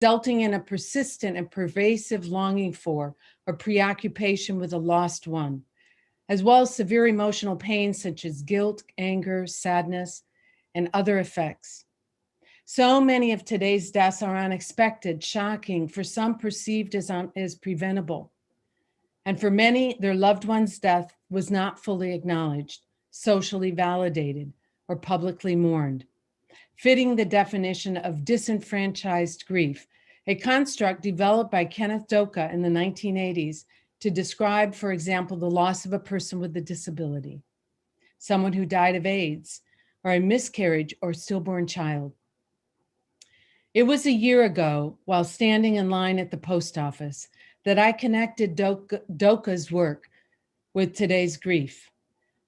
resulting in a persistent and pervasive longing for or preoccupation with a lost one, as well as severe emotional pain such as guilt, anger, sadness, and other effects. So many of today's deaths are unexpected, shocking, for some perceived as preventable. And for many, their loved one's death was not fully acknowledged, socially validated, or publicly mourned, fitting the definition of disenfranchised grief, a construct developed by Kenneth Doka in the 1980s to describe, for example, the loss of a person with a disability, someone who died of AIDS, or a miscarriage or stillborn child. It was a year ago, while standing in line at the post office, that I connected Doka's work with today's grief.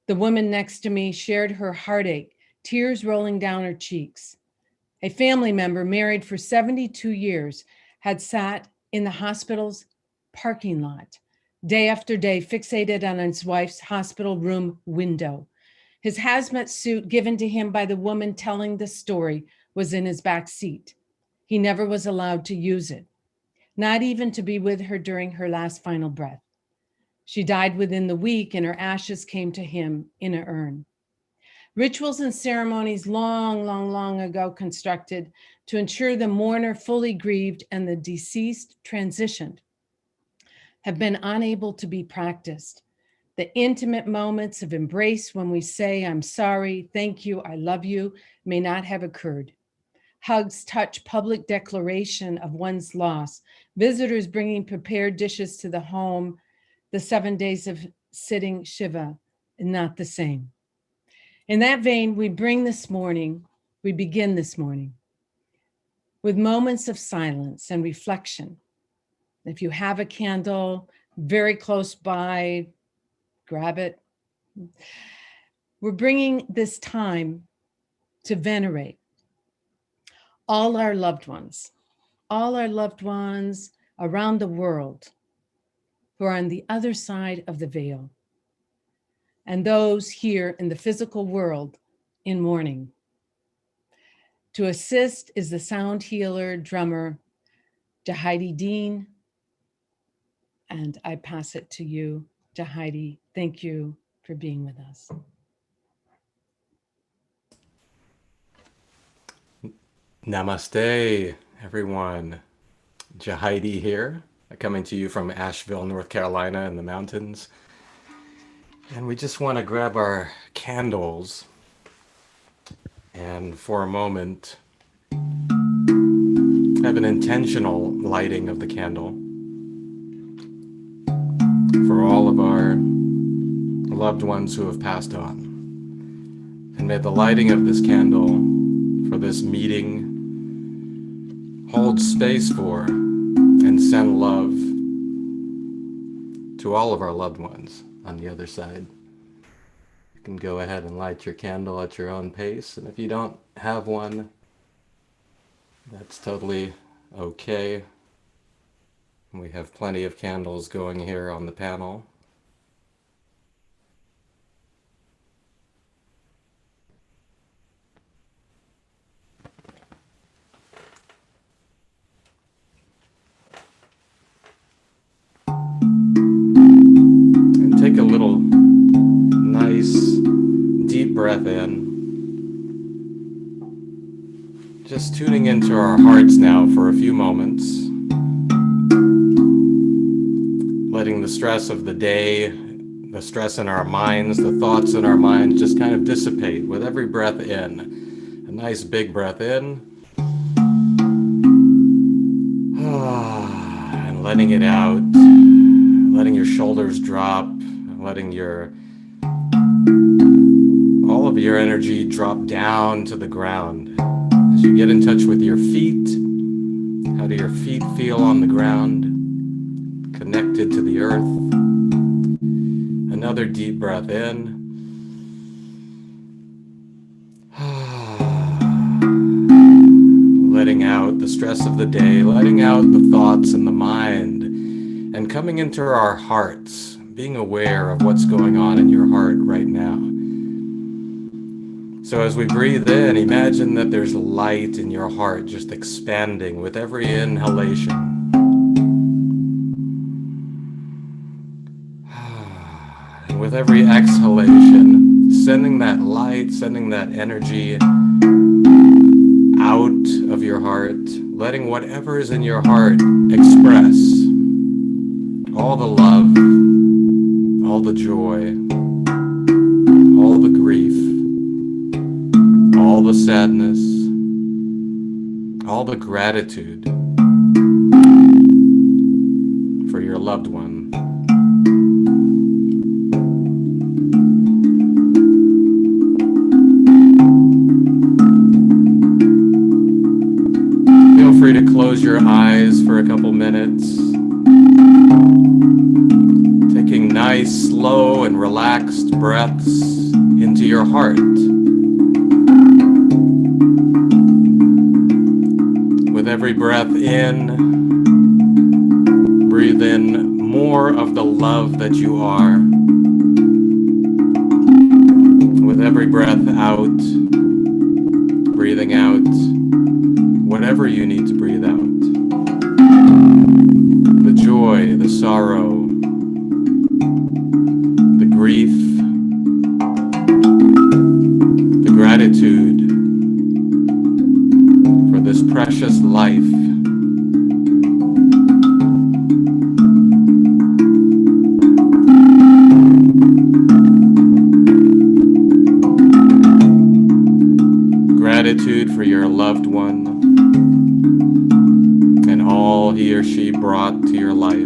The woman next to me shared her heartache, tears rolling down her cheeks. A family member married for 72 years had sat in the hospital's parking lot, day after day, fixated on his wife's hospital room window. His hazmat suit given to him by the woman telling the story was in his back seat. He never was allowed to use it, not even to be with her during her last final breath. She died within the week, and her ashes came to him in an urn. Rituals and ceremonies long ago constructed to ensure the mourner fully grieved and the deceased transitioned have been unable to be practiced. The intimate moments of embrace when we say, I'm sorry, thank you, I love you, may not have occurred. Hugs, touch, public declaration of one's loss, visitors bringing prepared dishes to the home, the 7 days of sitting Shiva, not the same. In that vein, we begin this morning with moments of silence and reflection. If you have a candle very close by, grab it. We're bringing this time to venerate all our loved ones around the world who are on the other side of the veil, and those here in the physical world in mourning. To assist is the sound healer, drummer, Jahidi Dean, and I pass it to you, Jahidi. Thank you for being with us. Namaste, everyone. Jahidi here, coming to you from Asheville, North Carolina in the mountains. And we just want to grab our candles and for a moment have an intentional lighting of the candle for all of our loved ones who have passed on. And may the lighting of this candle for this meeting hold space for and send love to all of our loved ones on the other side. You can go ahead and light your candle at your own pace, and if you don't have one, that's totally okay. We have plenty of candles going here on the panel. And take a little nice deep breath in. Just tuning into our hearts now for a few moments. Letting the stress of the day, the stress in our minds, the thoughts in our minds just kind of dissipate with every breath in. A nice big breath in. And letting it out. Letting your shoulders drop. Letting all of your energy drop down to the ground. As you get in touch with your feet, how do your feet feel on the ground? Connected to the earth. Another deep breath in. Letting out the stress of the day, letting out the thoughts and the mind, and coming into our hearts, being aware of what's going on in your heart right now. So as we breathe in, imagine that there's light in your heart just expanding with every inhalation. And with every exhalation, sending that light, sending that energy out of your heart, letting whatever is in your heart express all the love, all the joy, all the grief, all the sadness, all the gratitude for your loved one. Feel free to close your eyes for a couple minutes, taking nice, slow, and relaxed breaths into your heart. With every breath in, breathe in more of the love that you are. With every breath out, breathing out whatever you need to breathe out. The joy, the sorrow, the grief, the gratitude for this precious life. Gratitude for your loved one and all he or she brought to your life.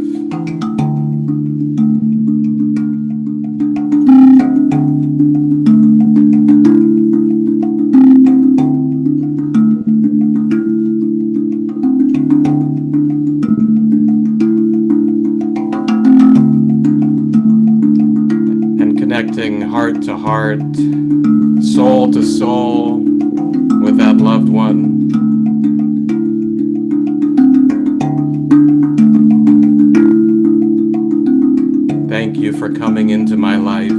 And connecting heart to heart, soul to soul with that loved one. Thank you for coming into my life.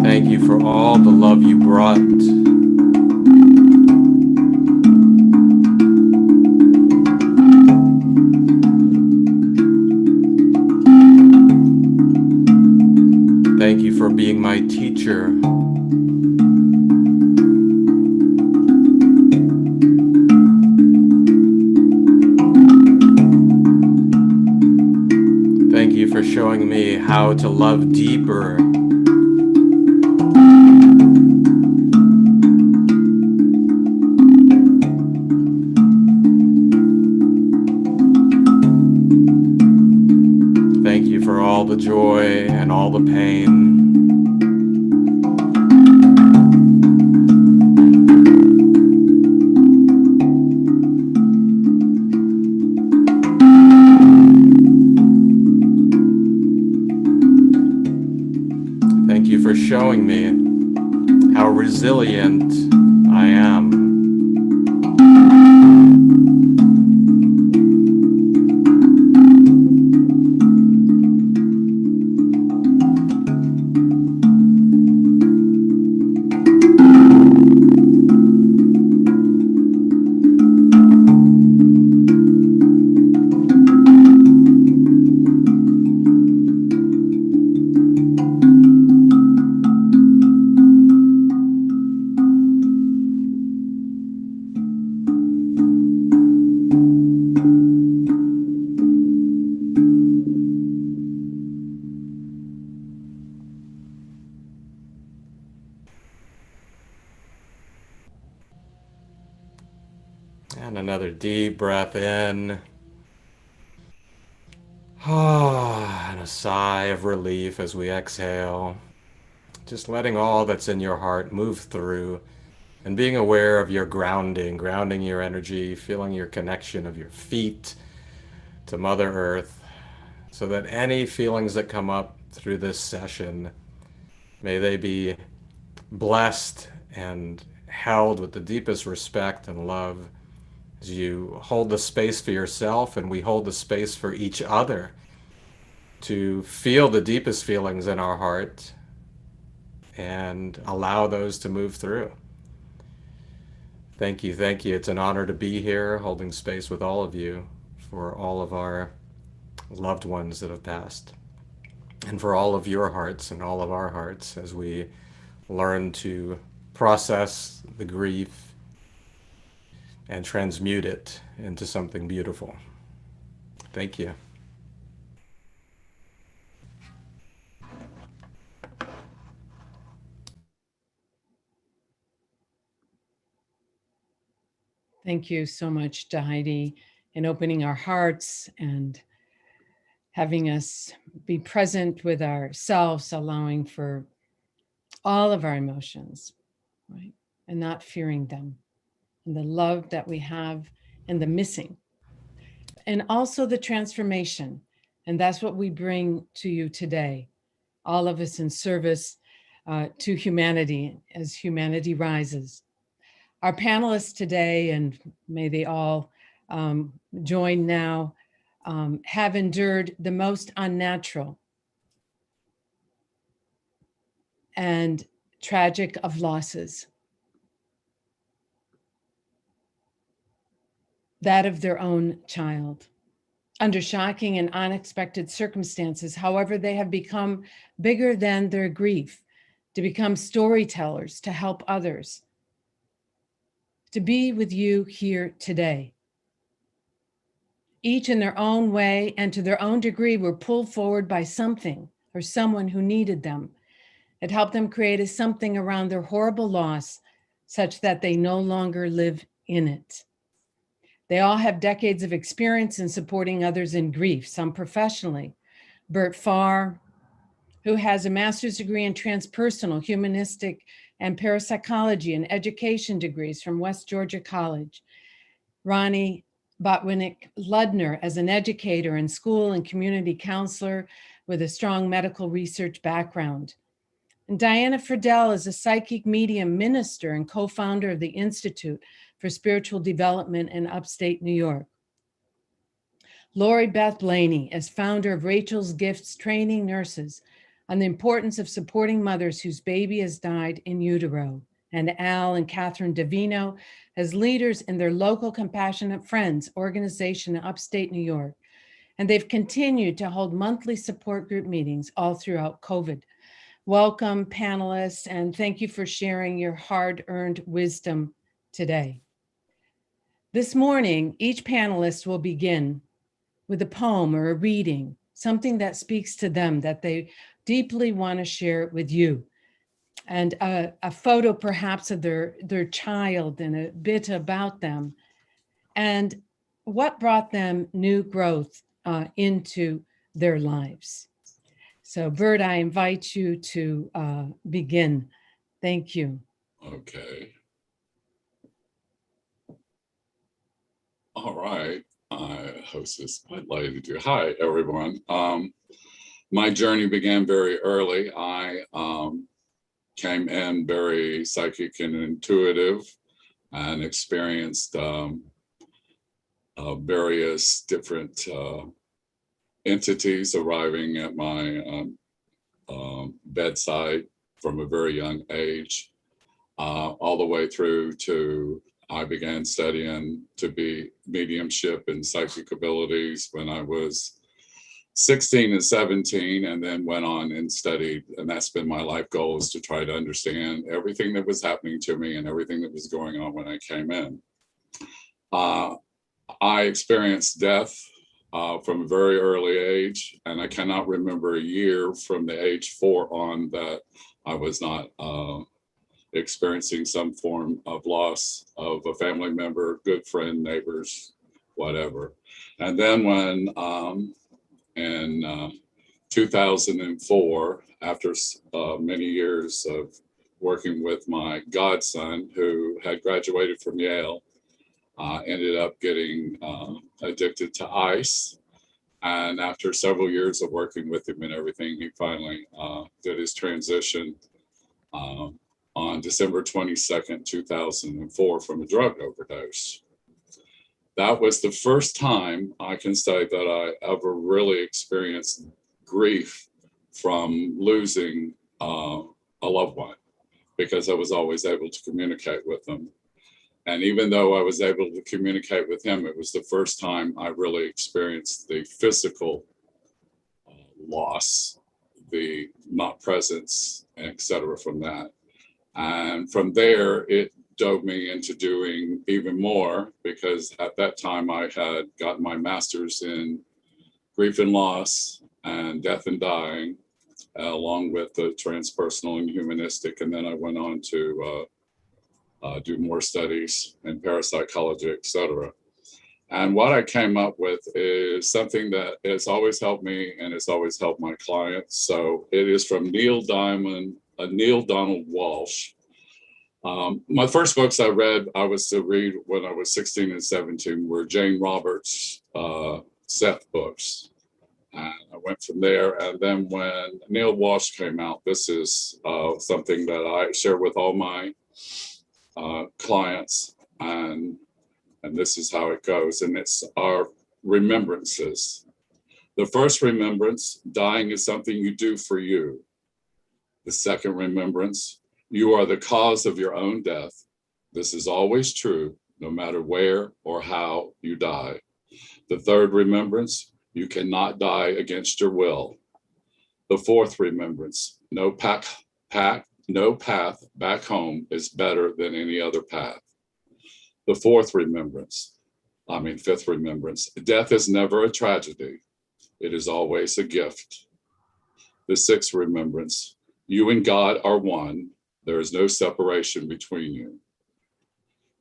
Thank you for all the love you brought. Thank you for being my teacher. Thank you for showing me how to love deeper. Thank you for all the joy and all the pain. Thank you for showing me how resilient I am. And another deep breath in. And a sigh of relief as we exhale. Just letting all that's in your heart move through and being aware of your grounding your energy, feeling your connection of your feet to Mother Earth, so that any feelings that come up through this session, may they be blessed and held with the deepest respect and love as you hold the space for yourself and we hold the space for each other to feel the deepest feelings in our heart and allow those to move through. Thank you, thank you. It's an honor to be here holding space with all of you for all of our loved ones that have passed, and for all of your hearts and all of our hearts as we learn to process the grief and transmute it into something beautiful. Thank you. Thank you so much, Heidi, in opening our hearts and having us be present with ourselves, allowing for all of our emotions, right? And not fearing them, and the love that we have and the missing, and also the transformation. And that's what we bring to you today, all of us in service to humanity as humanity rises. Our panelists today, and may they all join now, have endured the most unnatural and tragic of losses, that of their own child, under shocking and unexpected circumstances. However, they have become bigger than their grief, to become storytellers, to help others, to be with you here today. Each in their own way and to their own degree were pulled forward by something or someone who needed them. It helped them create a something around their horrible loss such that they no longer live in it. They all have decades of experience in supporting others in grief, some professionally. Bert Farr, who has a master's degree in transpersonal, humanistic, and parapsychology and education degrees from West Georgia College. Ronnie Botwinick Ludner as an educator and school and community counselor with a strong medical research background. And Diana Friedel is a psychic medium minister and co-founder of the Institute for Spiritual Development in upstate New York. Lori Beth Blaney as founder of Rachel's Gifts Training Nurses on the importance of supporting mothers whose baby has died in utero. And Al and Catherine Davino as leaders in their local Compassionate Friends organization in upstate New York. And they've continued to hold monthly support group meetings all throughout COVID. Welcome, panelists, and thank you for sharing your hard-earned wisdom today. This morning, each panelist will begin with a poem or a reading, something that speaks to them that they deeply want to share with you. And a photo perhaps of their child and a bit about them and what brought them new growth into their lives. So Bert, I invite you to begin. Thank you. Okay. All right. I host this quite late to do. Hi, everyone. My journey began very early. I came in very psychic and intuitive and experienced various different entities arriving at my bedside from a very young age, all the way through to I began studying to be mediumship and psychic abilities when I was 16 and 17, and then went on and studied. And that's been my life goal, is to try to understand everything that was happening to me and everything that was going on when I came in. I experienced death from a very early age, and I cannot remember a year from the age 4 on that I was not experiencing some form of loss of a family member, good friend, neighbors, whatever. And then when in 2004, after many years of working with my godson, who had graduated from Yale, ended up getting addicted to ice. And after several years of working with him and everything, he finally did his transition on December 22nd, 2004 from a drug overdose. That was the first time I can say that I ever really experienced grief from losing a loved one, because I was always able to communicate with them. And even though I was able to communicate with him, it was the first time I really experienced the physical loss, the not presence, etc. from that. And from there, it dove me into doing even more, because at that time I had gotten my master's in grief and loss and death and dying, along with the transpersonal and humanistic. And then I went on to do more studies in parapsychology, etc. And what I came up with is something that has always helped me and has always helped my clients. So it is from Neil Donald Walsh. My first books I was to read when I was 16 and 17 were Jane Roberts' Seth books. And I went from there. And then when Neil Walsh came out, this is something that I share with all my clients. And this is how it goes. And it's our remembrances. The first remembrance, dying is something you do for you. The second remembrance, you are the cause of your own death. This is always true, no matter where or how you die. The third remembrance, you cannot die against your will. The fourth remembrance, no path back home is better than any other path. The fifth remembrance, death is never a tragedy. It is always a gift. The sixth remembrance, you and God are one. There is no separation between you.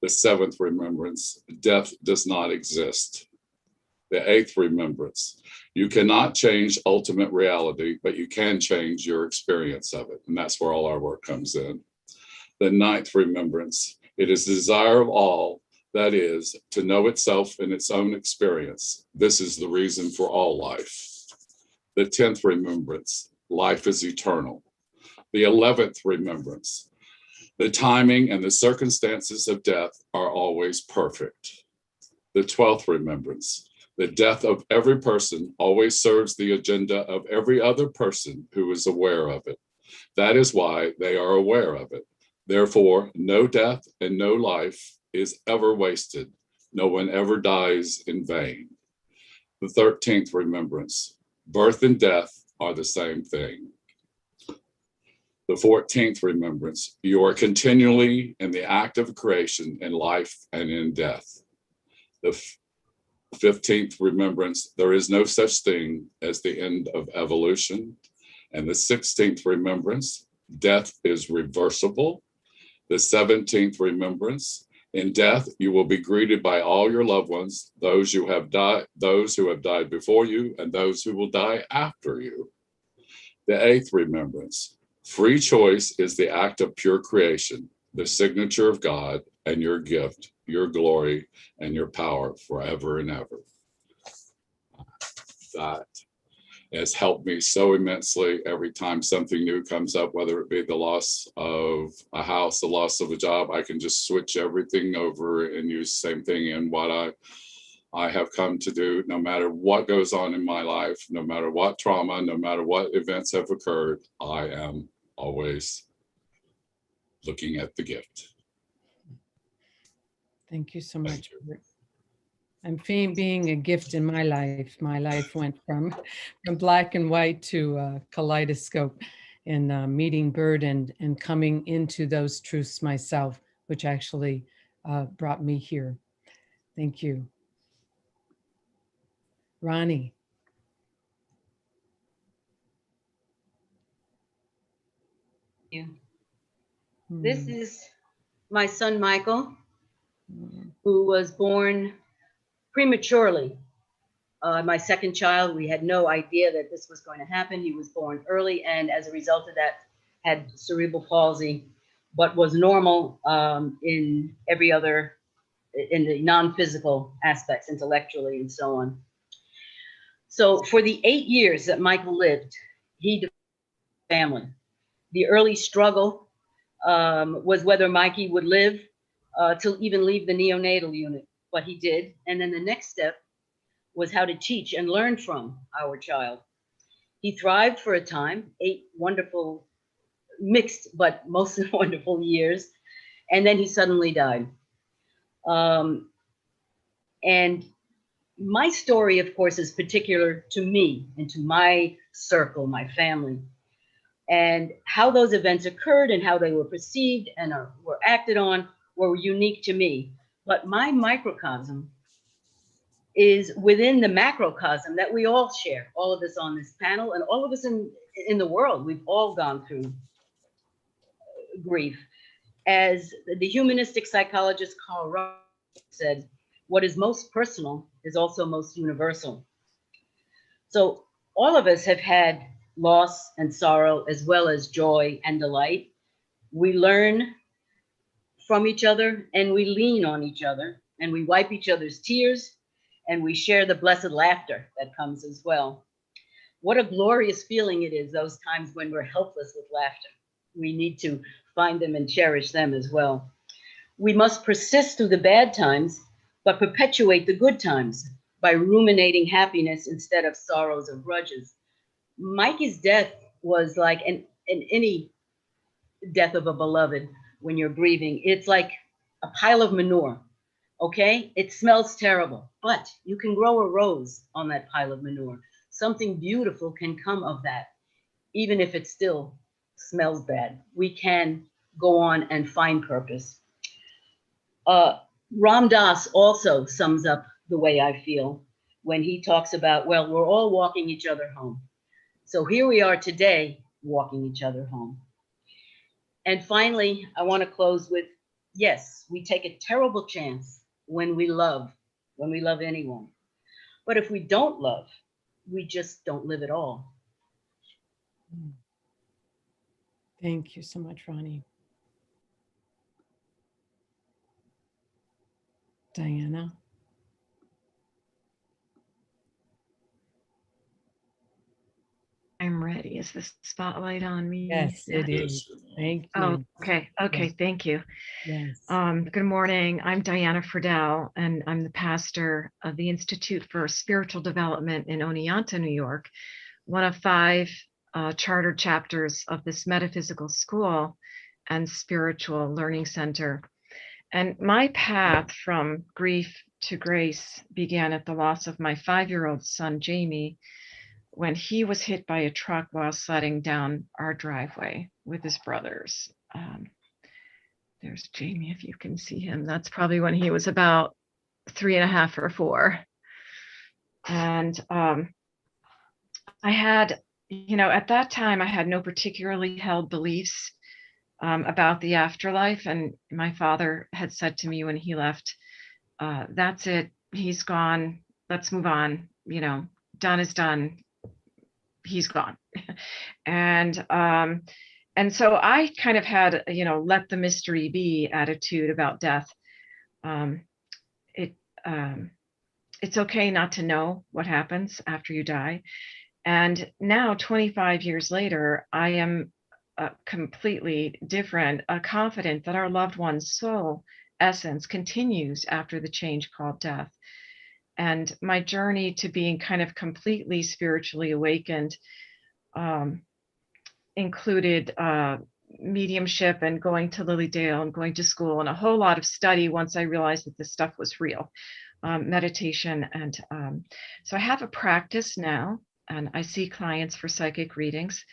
The seventh remembrance, death does not exist. The eighth remembrance, you cannot change ultimate reality, but you can change your experience of it. And that's where all our work comes in. The ninth remembrance, it is the desire of all, that is, to know itself in its own experience. This is the reason for all life. The 10th remembrance, life is eternal. The 11th remembrance, the timing and the circumstances of death are always perfect. The 12th remembrance, the death of every person always serves the agenda of every other person who is aware of it. That is why they are aware of it. Therefore, no death and no life is ever wasted. No one ever dies in vain. The 13th remembrance, birth and death are the same thing. The 14th remembrance, you are continually in the act of creation in life and in death. The 15th remembrance, there is no such thing as the end of evolution. And the 16th remembrance, death is reversible. The 17th remembrance, in death, you will be greeted by all your loved ones, those who have died before you, and those who will die after you. The 8th remembrance, free choice is the act of pure creation, the signature of God and your gift, your glory, and your power forever and ever. That has helped me so immensely every time something new comes up, whether it be the loss of a house, the loss of a job. I can just switch everything over and use the same thing. And what I have come to do, no matter what goes on in my life, no matter what trauma, no matter what events have occurred, I am always looking at the gift. Thank you so much. I'm being a gift in my life. My life went from black and white to kaleidoscope, and meeting Bird and coming into those truths myself, which actually brought me here. Thank you. Ronnie. This is my son, Michael, who was born prematurely. My second child, we had no idea that this was going to happen. He was born early, and as a result of that, had cerebral palsy, but was normal in every other, in the non-physical aspects, intellectually and so on. So for the 8 years that Michael lived, he developed a family. The early struggle was whether Mikey would live to even leave the neonatal unit, but he did. And then the next step was how to teach and learn from our child. He thrived for a time, 8 wonderful, mixed, but mostly wonderful years. And then he suddenly died. And my story, of course, is particular to me and to my circle, my family, and how those events occurred and how they were perceived and were acted on were unique to me. But my microcosm is within the macrocosm that we all share, all of us on this panel and all of us in the world. We've all gone through grief. As the humanistic psychologist Carl Rogers said, what is most personal is also most universal. So all of us have had loss and sorrow as well as joy and delight. We learn from each other and we lean on each other and we wipe each other's tears and we share the blessed laughter that comes as well. What a glorious feeling it is, those times when we're helpless with laughter. We need to find them and cherish them as well. We must persist through the bad times, but perpetuate the good times by ruminating happiness instead of sorrows or grudges. Mikey's death was like any death of a beloved when you're grieving. It's like a pile of manure, okay? It smells terrible, but you can grow a rose on that pile of manure. Something beautiful can come of that, even if it still smells bad. We can go on and find purpose. Ram Dass also sums up the way I feel when he talks about, well, we're all walking each other home. So here we are today, walking each other home. And finally, I want to close with, yes, we take a terrible chance when we love anyone. But if we don't love, we just don't live at all. Thank you so much, Ronnie. Diana. I'm ready. Is the spotlight on me? Yes, it is. Thank you. Oh, okay. Okay. Yes. Thank you. Yes. Good morning. I'm Diana Friedel, and I'm the pastor of the Institute for Spiritual Development in Oneonta, New York, one of 5 chartered chapters of this metaphysical school and spiritual learning center. And my path from grief to grace began at the loss of my 5-year-old son, Jamie, when he was hit by a truck while sledding down our driveway with his brothers. There's Jamie, if you can see him. That's probably when he was about 3.5 or 4. And I had, at that time, I had no particularly held beliefs about the afterlife. And my father had said to me when he left, that's it, he's gone, let's move on, done is done, he's gone. And so I kind of had, let the mystery be attitude about death. It's okay not to know what happens after you die. And now, 25 years later, I am completely different, confident that our loved one's soul essence continues after the change called death. And my journey to being kind of completely spiritually awakened included mediumship and going to Lilydale and going to school and a whole lot of study once I realized that this stuff was real, meditation. And so I have a practice now, and I see clients for psychic readings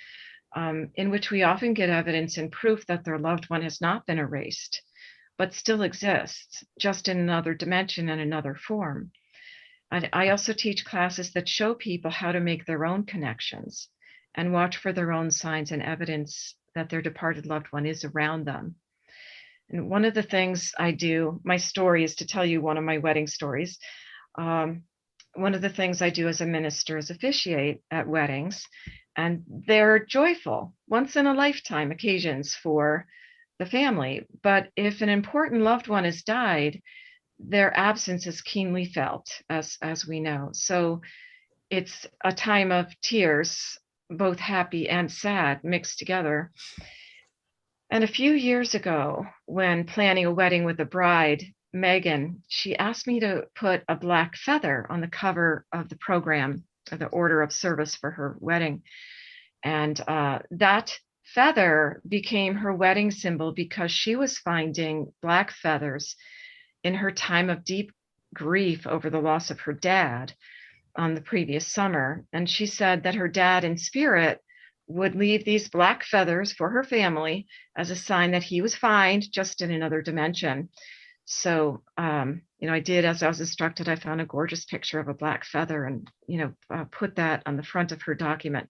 in which we often get evidence and proof that their loved one has not been erased, but still exists, just in another dimension and another form. And I also teach classes that show people how to make their own connections and watch for their own signs and evidence that their departed loved one is around them. And one of the things I do, my story is to tell you one of my wedding stories. One of the things I do as a minister is officiate at weddings, and they're joyful, once in a lifetime occasions for the family. But if an important loved one has died, their absence is keenly felt, as we know. So it's a time of tears, both happy and sad mixed together. And a few years ago, when planning a wedding with the bride, Megan, she asked me to put a black feather on the cover of the program the order of service for her wedding. And that feather became her wedding symbol because she was finding black feathers in her time of deep grief over the loss of her dad on the previous summer. And she said that her dad in spirit would leave these black feathers for her family as a sign that he was fine, just in another dimension. So, I did as I was instructed. I found a gorgeous picture of a black feather and, put that on the front of her document.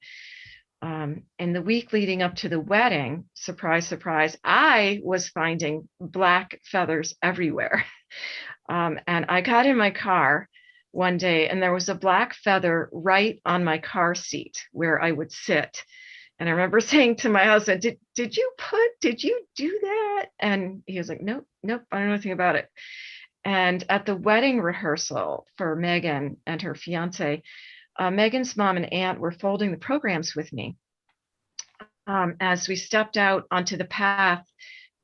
In the week leading up to the wedding, surprise, surprise, I was finding black feathers everywhere. And I got in my car one day and there was a black feather right on my car seat where I would sit. And I remember saying to my husband, did you do that? And he was like, nope, I don't know anything about it. And at the wedding rehearsal for Megan and her fiance, Megan's mom and aunt were folding the programs with me as we stepped out onto the path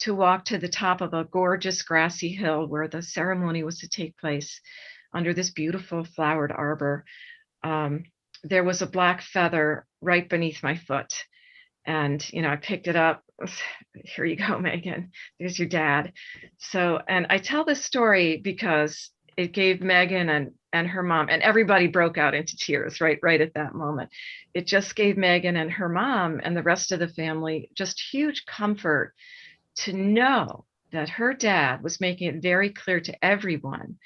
to walk to the top of a gorgeous grassy hill where the ceremony was to take place under this beautiful flowered arbor. There was a black feather right beneath my foot. And, I picked it up. Here you go, Megan. There's your dad. So, and I tell this story because it gave Megan and her mom, and everybody broke out into tears right at that moment. It just gave Megan and her mom and the rest of the family just huge comfort to know that her dad was making it very clear to everyone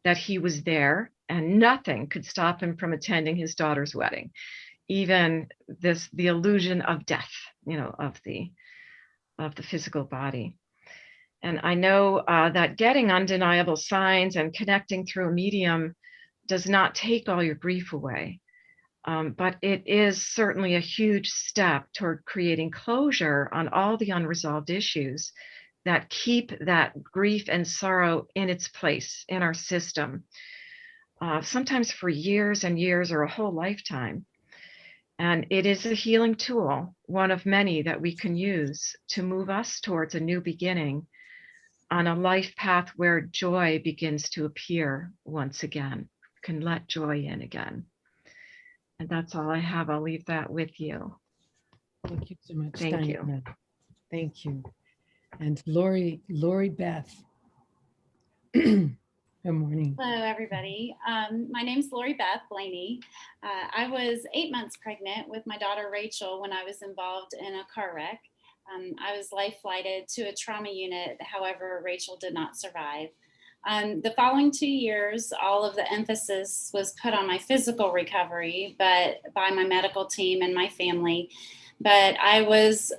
that he was there and nothing could stop him from attending his daughter's wedding, even the illusion of death, of the physical body. And I know that getting undeniable signs and connecting through a medium does not take all your grief away. But it is certainly a huge step toward creating closure on all the unresolved issues that keep that grief and sorrow in its place in our system, sometimes for years and years or a whole lifetime. And it is a healing tool, one of many that we can use to move us towards a new beginning on a life path where joy begins to appear once again. We can let joy in again. And that's all I have. I'll leave that with you. Thank you so much, Thank you. Diana. Thank you. And Lori Beth. Good morning. Hello, everybody. My name's Lori Beth Blaney. I was 8 months pregnant with my daughter Rachel when I was involved in a car wreck. I was life flighted to a trauma unit. However, Rachel did not survive. The following 2 years, all of the emphasis was put on my physical recovery, but by my medical team and my family. But I was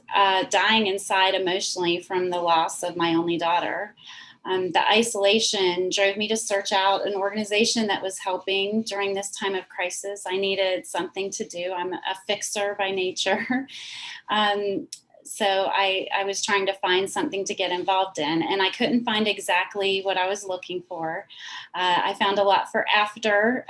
dying inside emotionally from the loss of my only daughter. The isolation drove me to search out an organization that was helping during this time of crisis. I needed something to do. I'm a fixer by nature. So I was trying to find something to get involved in, and I couldn't find exactly what I was looking for. I found a lot for after,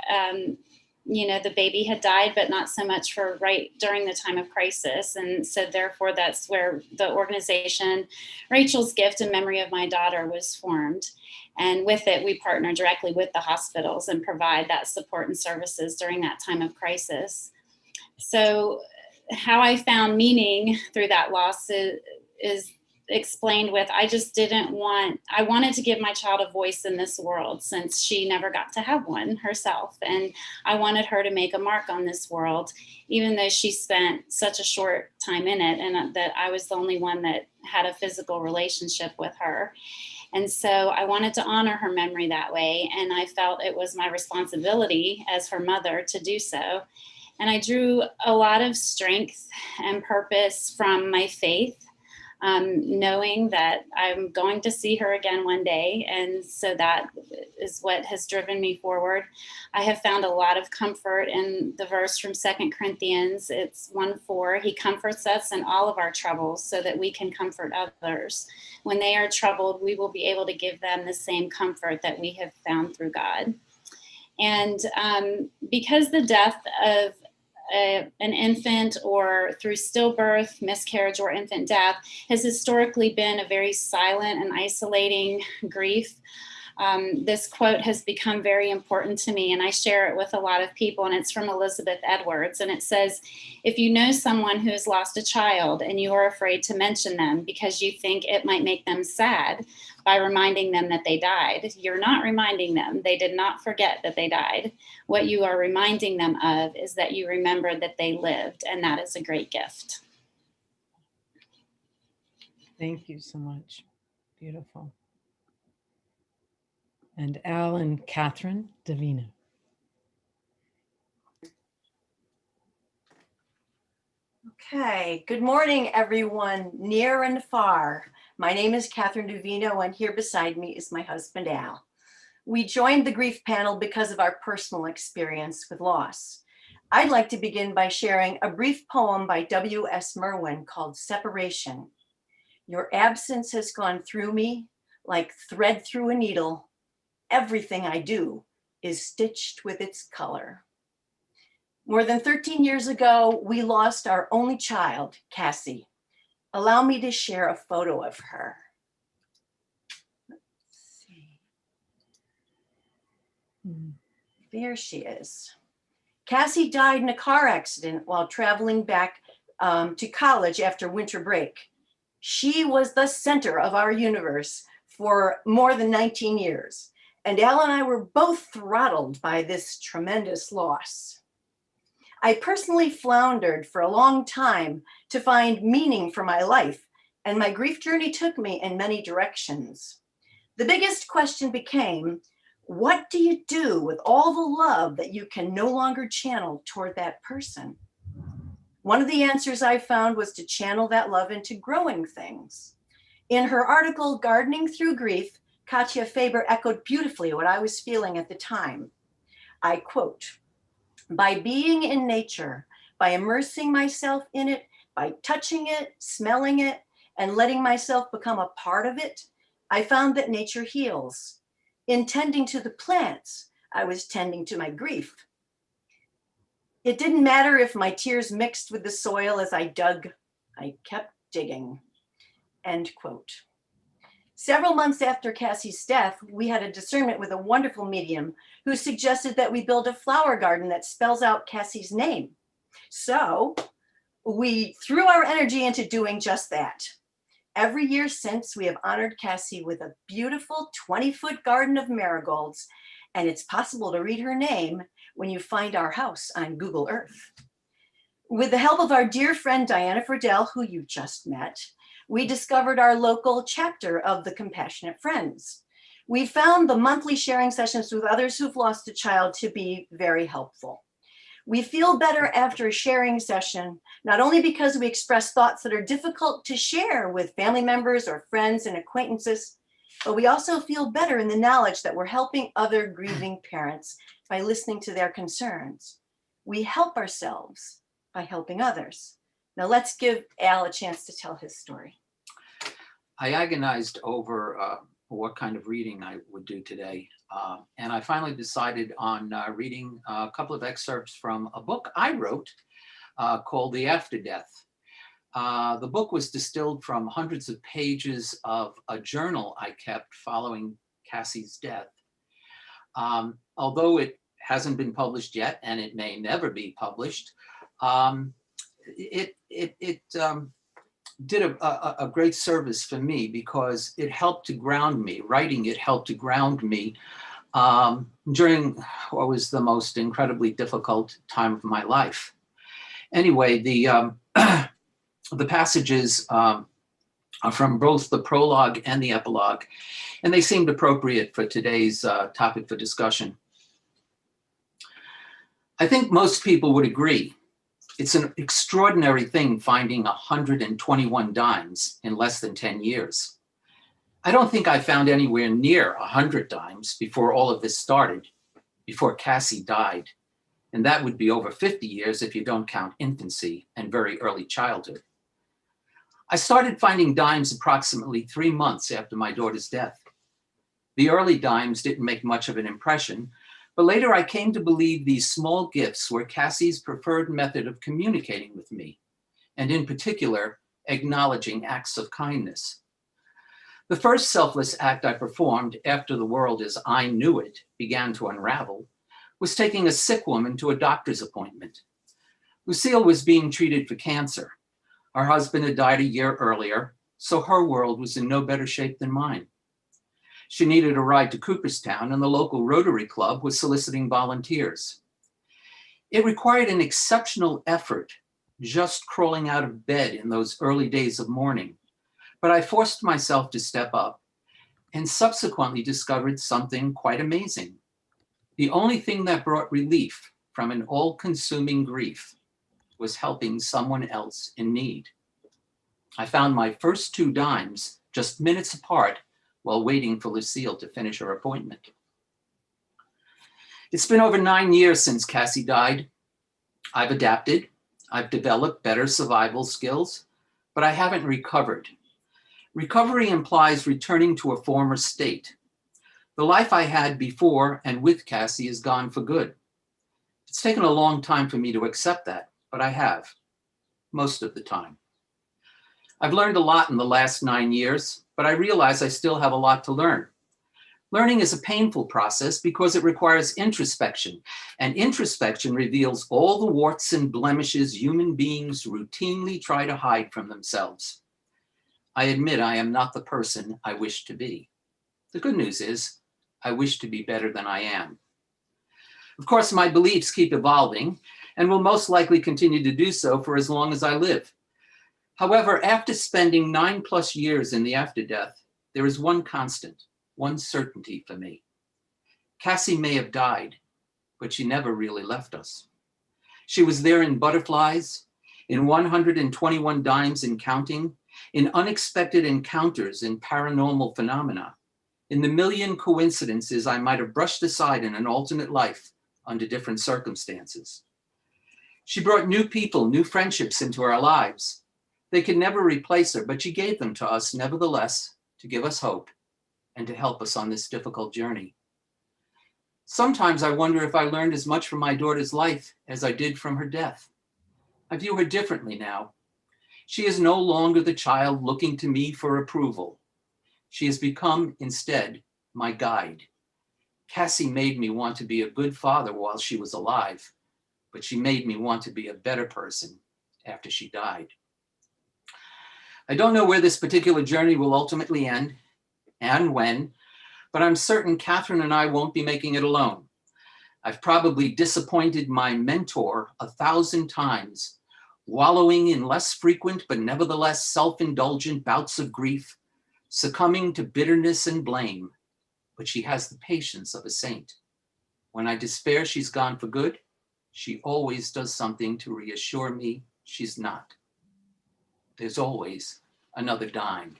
the baby had died, but not so much for right during the time of crisis. And so therefore, that's where the organization, Rachel's Gift in Memory of My Daughter, was formed. And with it, we partner directly with the hospitals and provide that support and services during that time of crisis. So how I found meaning through that loss is explained with, I wanted to give my child a voice in this world since she never got to have one herself. And I wanted her to make a mark on this world, even though she spent such a short time in it, and that I was the only one that had a physical relationship with her. And so I wanted to honor her memory that way. And I felt it was my responsibility as her mother to do so. And I drew a lot of strength and purpose from my faith, knowing that I'm going to see her again one day. And so that is what has driven me forward. I have found a lot of comfort in the verse from 2 Corinthians. It's 1:4. He comforts us in all of our troubles so that we can comfort others. When they are troubled, we will be able to give them the same comfort that we have found through God. And because the death of an infant, or through stillbirth, miscarriage, or infant death, has historically been a very silent and isolating grief, This quote has become very important to me, and I share it with a lot of people, and it's from Elizabeth Edwards. And it says, if you know someone who has lost a child and you are afraid to mention them because you think it might make them sad by reminding them that they died, you're not reminding them. They did not forget that they died. What you are reminding them of is that you remembered that they lived, and that is a great gift. Thank you so much. Beautiful. And Al and Catherine Davina. Okay, good morning, everyone, near and far. My name is Catherine Davino, and here beside me is my husband, Al. We joined the grief panel because of our personal experience with loss. I'd like to begin by sharing a brief poem by W.S. Merwin called Separation. Your absence has gone through me like thread through a needle. Everything I do is stitched with its color. More than 13 years ago, we lost our only child, Cassie. Allow me to share a photo of her. Let's see. There she is. Cassie died in a car accident while traveling back to college after winter break. She was the center of our universe for more than 19 years. And Al and I were both throttled by this tremendous loss. I personally floundered for a long time to find meaning for my life, and my grief journey took me in many directions. The biggest question became, what do you do with all the love that you can no longer channel toward that person? One of the answers I found was to channel that love into growing things. In her article, Gardening Through Grief, Katja Faber echoed beautifully what I was feeling at the time. I quote, by being in nature, by immersing myself in it, by touching it, smelling it, and letting myself become a part of it, I found that nature heals. In tending to the plants, I was tending to my grief. It didn't matter if my tears mixed with the soil as I dug, I kept digging, end quote. Several months after Cassie's death, we had a discernment with a wonderful medium who suggested that we build a flower garden that spells out Cassie's name. So we threw our energy into doing just that. Every year since, we have honored Cassie with a beautiful 20-foot garden of marigolds, and it's possible to read her name when you find our house on Google Earth. With the help of our dear friend Diana Friedel, who you just met, we discovered our local chapter of the Compassionate Friends. We found the monthly sharing sessions with others who've lost a child to be very helpful. We feel better after a sharing session, not only because we express thoughts that are difficult to share with family members or friends and acquaintances, but we also feel better in the knowledge that we're helping other grieving parents by listening to their concerns. We help ourselves by helping others. Now let's give Al a chance to tell his story. I agonized over what kind of reading I would do today. And I finally decided on reading a couple of excerpts from a book I wrote called The After Death. The book was distilled from hundreds of pages of a journal I kept following Cassie's death. Although it hasn't been published yet, and it may never be published, it did a great service for me because it helped to ground me. Writing it helped to ground me during what was the most incredibly difficult time of my life. Anyway, the passages are from both the prologue and the epilogue, and they seemed appropriate for today's topic for discussion. I think most people would agree. It's an extraordinary thing finding 121 dimes in less than 10 years. I don't think I found anywhere near 100 dimes before all of this started, before Cassie died. And that would be over 50 years if you don't count infancy and very early childhood. I started finding dimes approximately 3 months after my daughter's death. The early dimes didn't make much of an impression, but later I came to believe these small gifts were Cassie's preferred method of communicating with me, and in particular, acknowledging acts of kindness. The first selfless act I performed after the world as I knew it began to unravel was taking a sick woman to a doctor's appointment. Lucille was being treated for cancer. Her husband had died a year earlier, so her world was in no better shape than mine. She needed a ride to Cooperstown, and the local Rotary Club was soliciting volunteers. It required an exceptional effort just crawling out of bed in those early days of mourning, but I forced myself to step up and subsequently discovered something quite amazing. The only thing that brought relief from an all-consuming grief was helping someone else in need. I found my first 2 dimes just minutes apart while waiting for Lucille to finish her appointment. It's been over 9 years since Cassie died. I've adapted, I've developed better survival skills, but I haven't recovered. Recovery implies returning to a former state. The life I had before and with Cassie is gone for good. It's taken a long time for me to accept that, but I have, most of the time. I've learned a lot in the last 9 years, but I realize I still have a lot to learn. Learning is a painful process because it requires introspection, and introspection reveals all the warts and blemishes human beings routinely try to hide from themselves. I admit I am not the person I wish to be. The good news is, I wish to be better than I am. Of course, my beliefs keep evolving and will most likely continue to do so for as long as I live. However, after spending 9+ years in the after-death, there is one constant, one certainty for me. Cassie may have died, but she never really left us. She was there in butterflies, in 121 dimes and counting, in unexpected encounters and paranormal phenomena, in the million coincidences I might have brushed aside in an alternate life under different circumstances. She brought new people, new friendships into our lives. They could never replace her, but she gave them to us nevertheless to give us hope and to help us on this difficult journey. Sometimes I wonder if I learned as much from my daughter's life as I did from her death. I view her differently now. She is no longer the child looking to me for approval. She has become, instead, my guide. Cassie made me want to be a good father while she was alive, but she made me want to be a better person after she died. I don't know where this particular journey will ultimately end and when, but I'm certain Catherine and I won't be making it alone. I've probably disappointed my mentor 1,000 times, wallowing in less frequent but nevertheless self-indulgent bouts of grief, succumbing to bitterness and blame, but she has the patience of a saint. When I despair she's gone for good, she always does something to reassure me she's not. There's always another dime.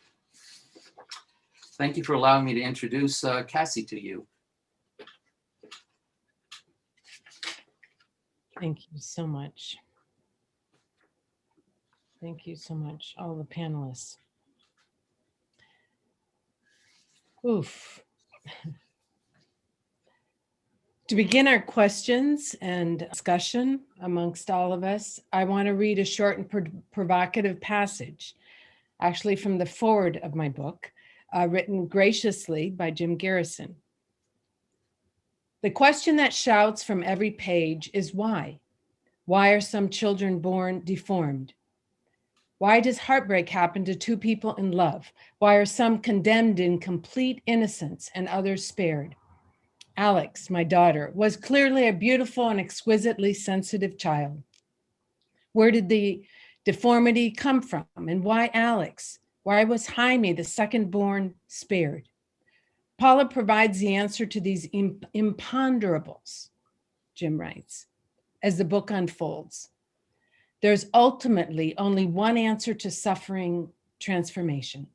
Thank you for allowing me to introduce Cassie to you. Thank you so much. Thank you so much, all the panelists. Oof. To begin our questions and discussion amongst all of us, I want to read a short and provocative passage, actually from the foreword of my book, written graciously by Jim Garrison. The question that shouts from every page is why? Why are some children born deformed? Why does heartbreak happen to 2 people in love? Why are some condemned in complete innocence and others spared? Alex, my daughter, was clearly a beautiful and exquisitely sensitive child. Where did the deformity come from? And why Alex? Why was Jaime, the second born, spared? Paula provides the answer to these imponderables, Jim writes, as the book unfolds. There's ultimately only one answer to suffering: transformation.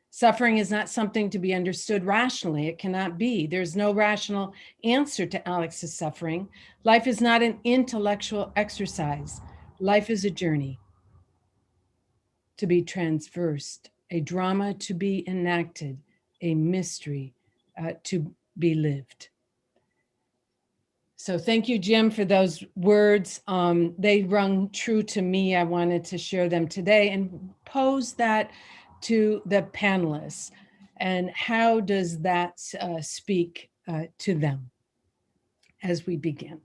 Suffering is not something to be understood rationally. It cannot be. There's no rational answer to Alex's suffering. Life is not an intellectual exercise. Life is a journey to be traversed, a drama to be enacted, a mystery to be lived. So thank you, Jim, for those words. They rung true to me. I wanted to share them today and pose that to the panelists. And how does that speak to them as we begin?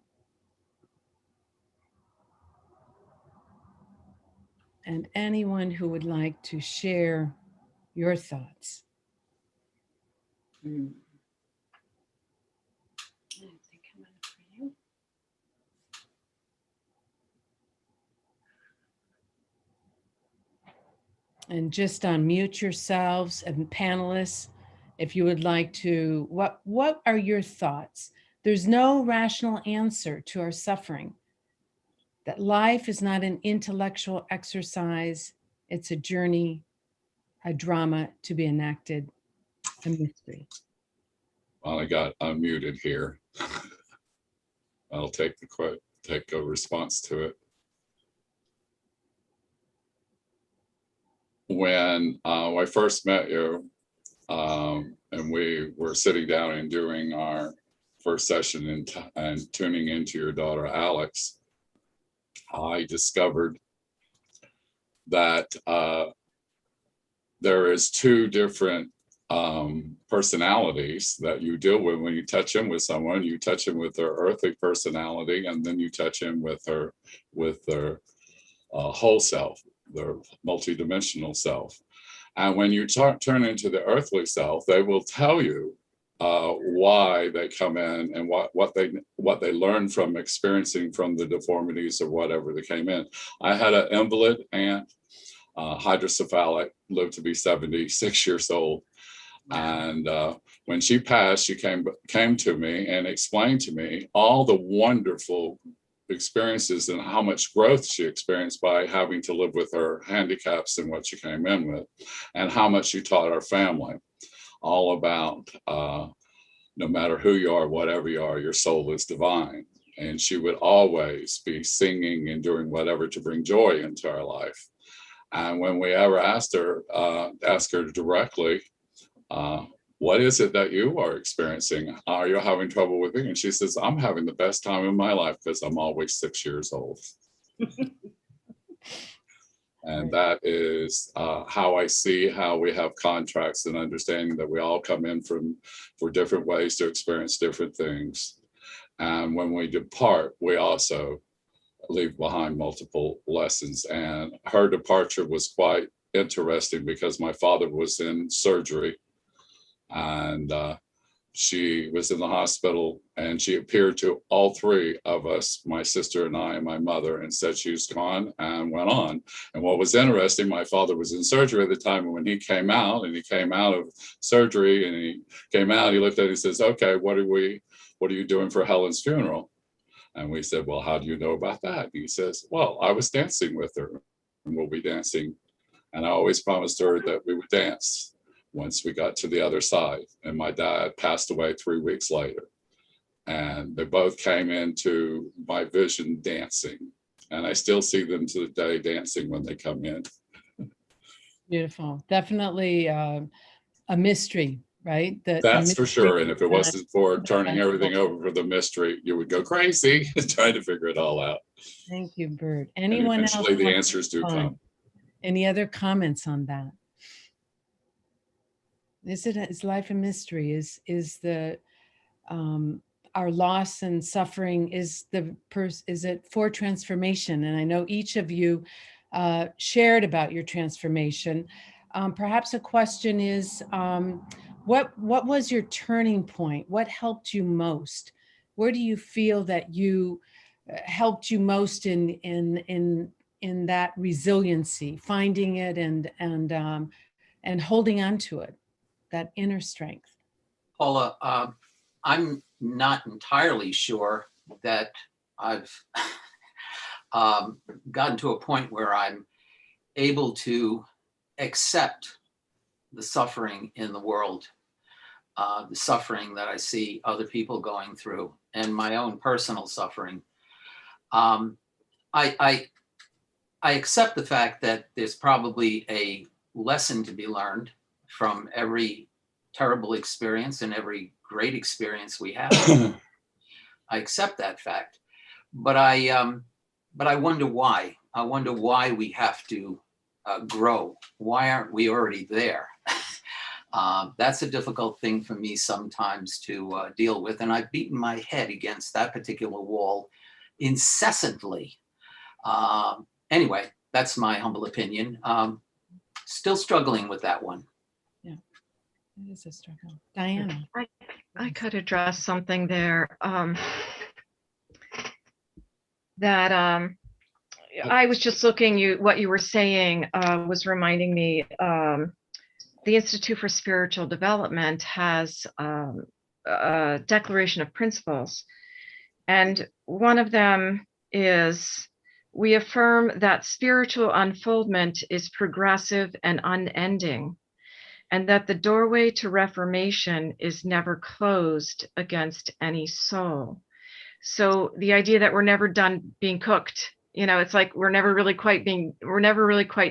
And anyone who would like to share your thoughts. Mm. I think I'm gonna for you. And just unmute yourselves, and panelists, if you would like to, what are your thoughts? There's no rational answer to our suffering. That life is not an intellectual exercise, it's a journey, a drama to be enacted, a mystery. Well, I got unmuted here. I'll take a response to it. When I first met you, and we were sitting down and doing our first session and tuning into your daughter, Alex, I discovered that there is two different personalities that you deal with when you touch in with someone. You touch in with their earthly personality, and then you touch in with their whole self, their multidimensional self. And when you turn into the earthly self, they will tell you why they come in and what they learn from experiencing from the deformities or whatever they came in. I had an invalid aunt, hydrocephalic, lived to be 76 years old. And when she passed, she came to me and explained to me all the wonderful experiences and how much growth she experienced by having to live with her handicaps and what she came in with, and how much she taught our family all about no matter who you are, whatever you are, your soul is divine. And she would always be singing and doing whatever to bring joy into our life. And when we ever asked her directly, what is it that you are experiencing? Are you having trouble with it? And she says, I'm having the best time in my life because I'm always 6 years old. And that is how I see how we have contracts and understanding that we all come in for different ways to experience different things. And when we depart, we also leave behind multiple lessons. And her departure was quite interesting because my father was in surgery. And she was in the hospital, and she appeared to all three of us, my sister and I and my mother, and said she was gone and went on. And what was interesting, my father was in surgery at the time, and when he came out of surgery and he came out, he looked at it and says, okay, what are you doing for Helen's funeral? And we said, well, how do you know about that? And he says, well, I was dancing with her, and we'll be dancing. And I always promised her that we would dance once we got to the other side. And my dad passed away 3 weeks later. And they both came into my vision dancing. And I still see them to the day dancing when they come in. Beautiful. Definitely a mystery, right? That's for sure. And if it wasn't for turning everything over for the mystery, you would go crazy trying to figure it all out. Thank you, Bert. Anyone else? Eventually the answers do come. Any other comments on that? Is life a mystery? Is the our loss and suffering is it for transformation? And I know each of you shared about your transformation. Perhaps a question is, what was your turning point? What helped you most? Where do you feel that you helped you most in that resiliency, finding it and holding on to it? That inner strength? Paula, I'm not entirely sure that I've gotten to a point where I'm able to accept the suffering in the world, the suffering that I see other people going through, and my own personal suffering. I accept the fact that there's probably a lesson to be learned from every terrible experience and every great experience we have. I accept that fact, but I wonder why. I wonder why we have to grow. Why aren't we already there? That's a difficult thing for me sometimes to deal with. And I've beaten my head against that particular wall incessantly. Anyway, that's my humble opinion. Still struggling with that one. Yeah, it is a struggle. Diana. I could address something there. That I was just looking, what you were saying was reminding me, the Institute for Spiritual Development has a declaration of principles. And one of them is, we affirm that spiritual unfoldment is progressive and unending, and that the doorway to reformation is never closed against any soul. So the idea that we're never done being cooked, it's like we're never really quite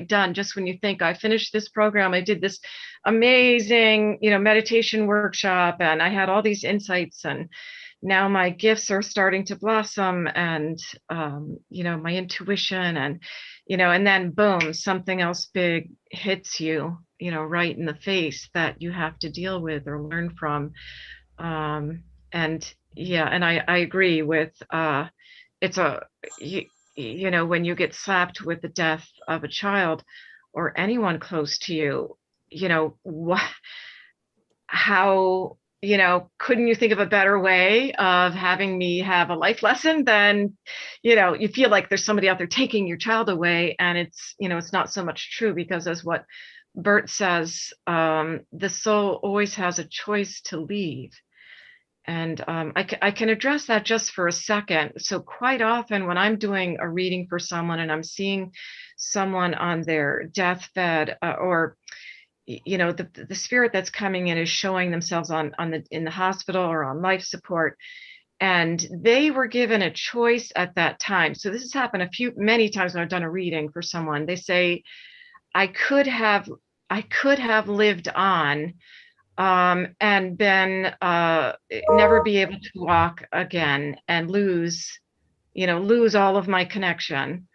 done. Just when you think, I finished this program, I did this amazing, meditation workshop, and I had all these insights, and now my gifts are starting to blossom, and my intuition, and and then boom, something else big hits you, right in the face that you have to deal with or learn from. And yeah, and I agree with it's when you get slapped with the death of a child or anyone close to you, how couldn't you think of a better way of having me have a life lesson than, you feel like there's somebody out there taking your child away, and it's, it's not so much true, because as what Bert says, the soul always has a choice to leave. And I can address that just for a second. So quite often when I'm doing a reading for someone and I'm seeing someone on their deathbed, or the spirit that's coming in is showing themselves in the hospital or on life support, and they were given a choice at that time. So this has happened many times when I've done a reading for someone. They say, I could have lived on, and then never be able to walk again, and lose all of my connection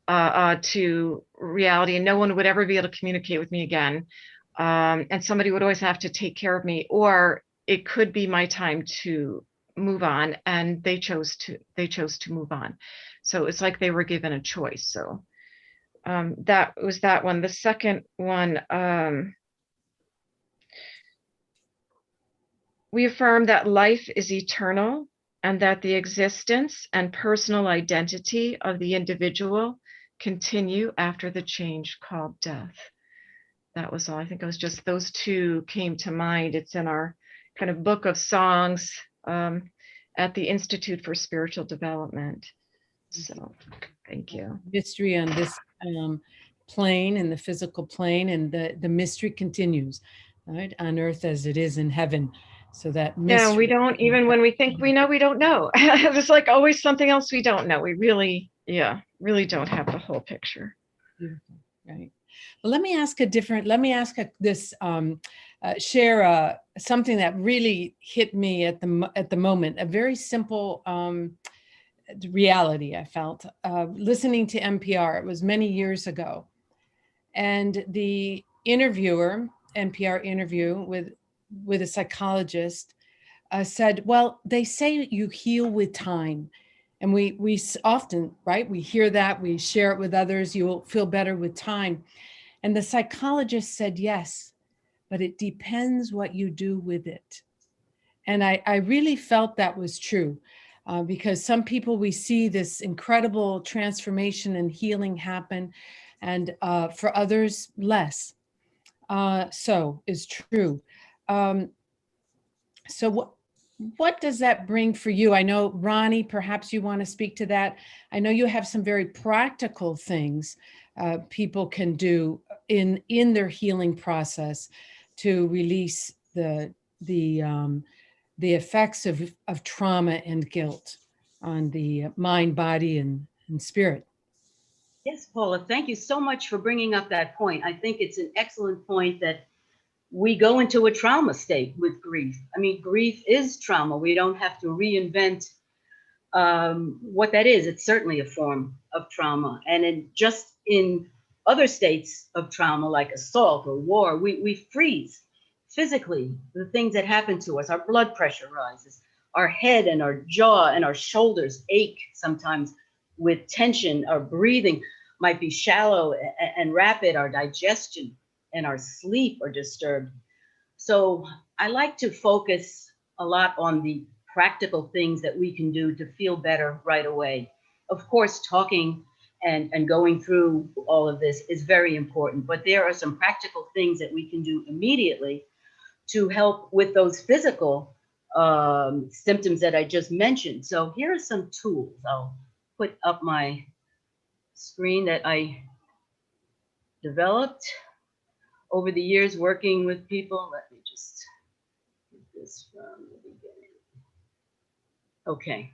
to reality, and no one would ever be able to communicate with me again. And somebody would always have to take care of me, or it could be my time to move on, and they chose to move on. So it's like they were given a choice. So that was that one. The second one, we affirm that life is eternal, and that the existence and personal identity of the individual continue after the change called death. That was all. I think it was just those two came to mind. It's in our kind of book of songs at the Institute for Spiritual Development. So thank you. Mystery on this plane, in the physical plane, and the mystery continues, right, on earth as it is in heaven. So that mystery. Yeah, we don't, even when we think we know, we don't know. There's like always something else we don't know. We really don't have the whole picture. Beautiful. Right. Well, let me ask share something that really hit me at the moment. A very simple reality I felt listening to NPR. It was many years ago, and the interviewer, NPR interview with a psychologist, said, well, they say you heal with time. And we often, right, we hear that, we share it with others, you'll feel better with time. And the psychologist said, yes, but it depends what you do with it. And I really felt that was true, because some people, we see this incredible transformation and healing happen, and for others, less. So is true. So what does that bring for you? I know, Ronnie, perhaps you want to speak to that. I know you have some very practical things people can do in their healing process to release the effects of trauma and guilt on the mind, body, and spirit. Yes, Paula, thank you so much for bringing up that point. I think it's an excellent point that we go into a trauma state with grief. I mean, grief is trauma. We don't have to reinvent what that is. It's certainly a form of trauma. And in other states of trauma, like assault or war, we freeze physically, the things that happen to us, our blood pressure rises, our head and our jaw and our shoulders ache sometimes with tension. Our breathing might be shallow and rapid. Our digestion and our sleep are disturbed. So I like to focus a lot on the practical things that we can do to feel better right away. Of course, talking and going through all of this is very important, but there are some practical things that we can do immediately to help with those physical symptoms that I just mentioned. So here are some tools. I'll put up my screen that I developed over the years working with people. Let me just get this from the beginning. Okay.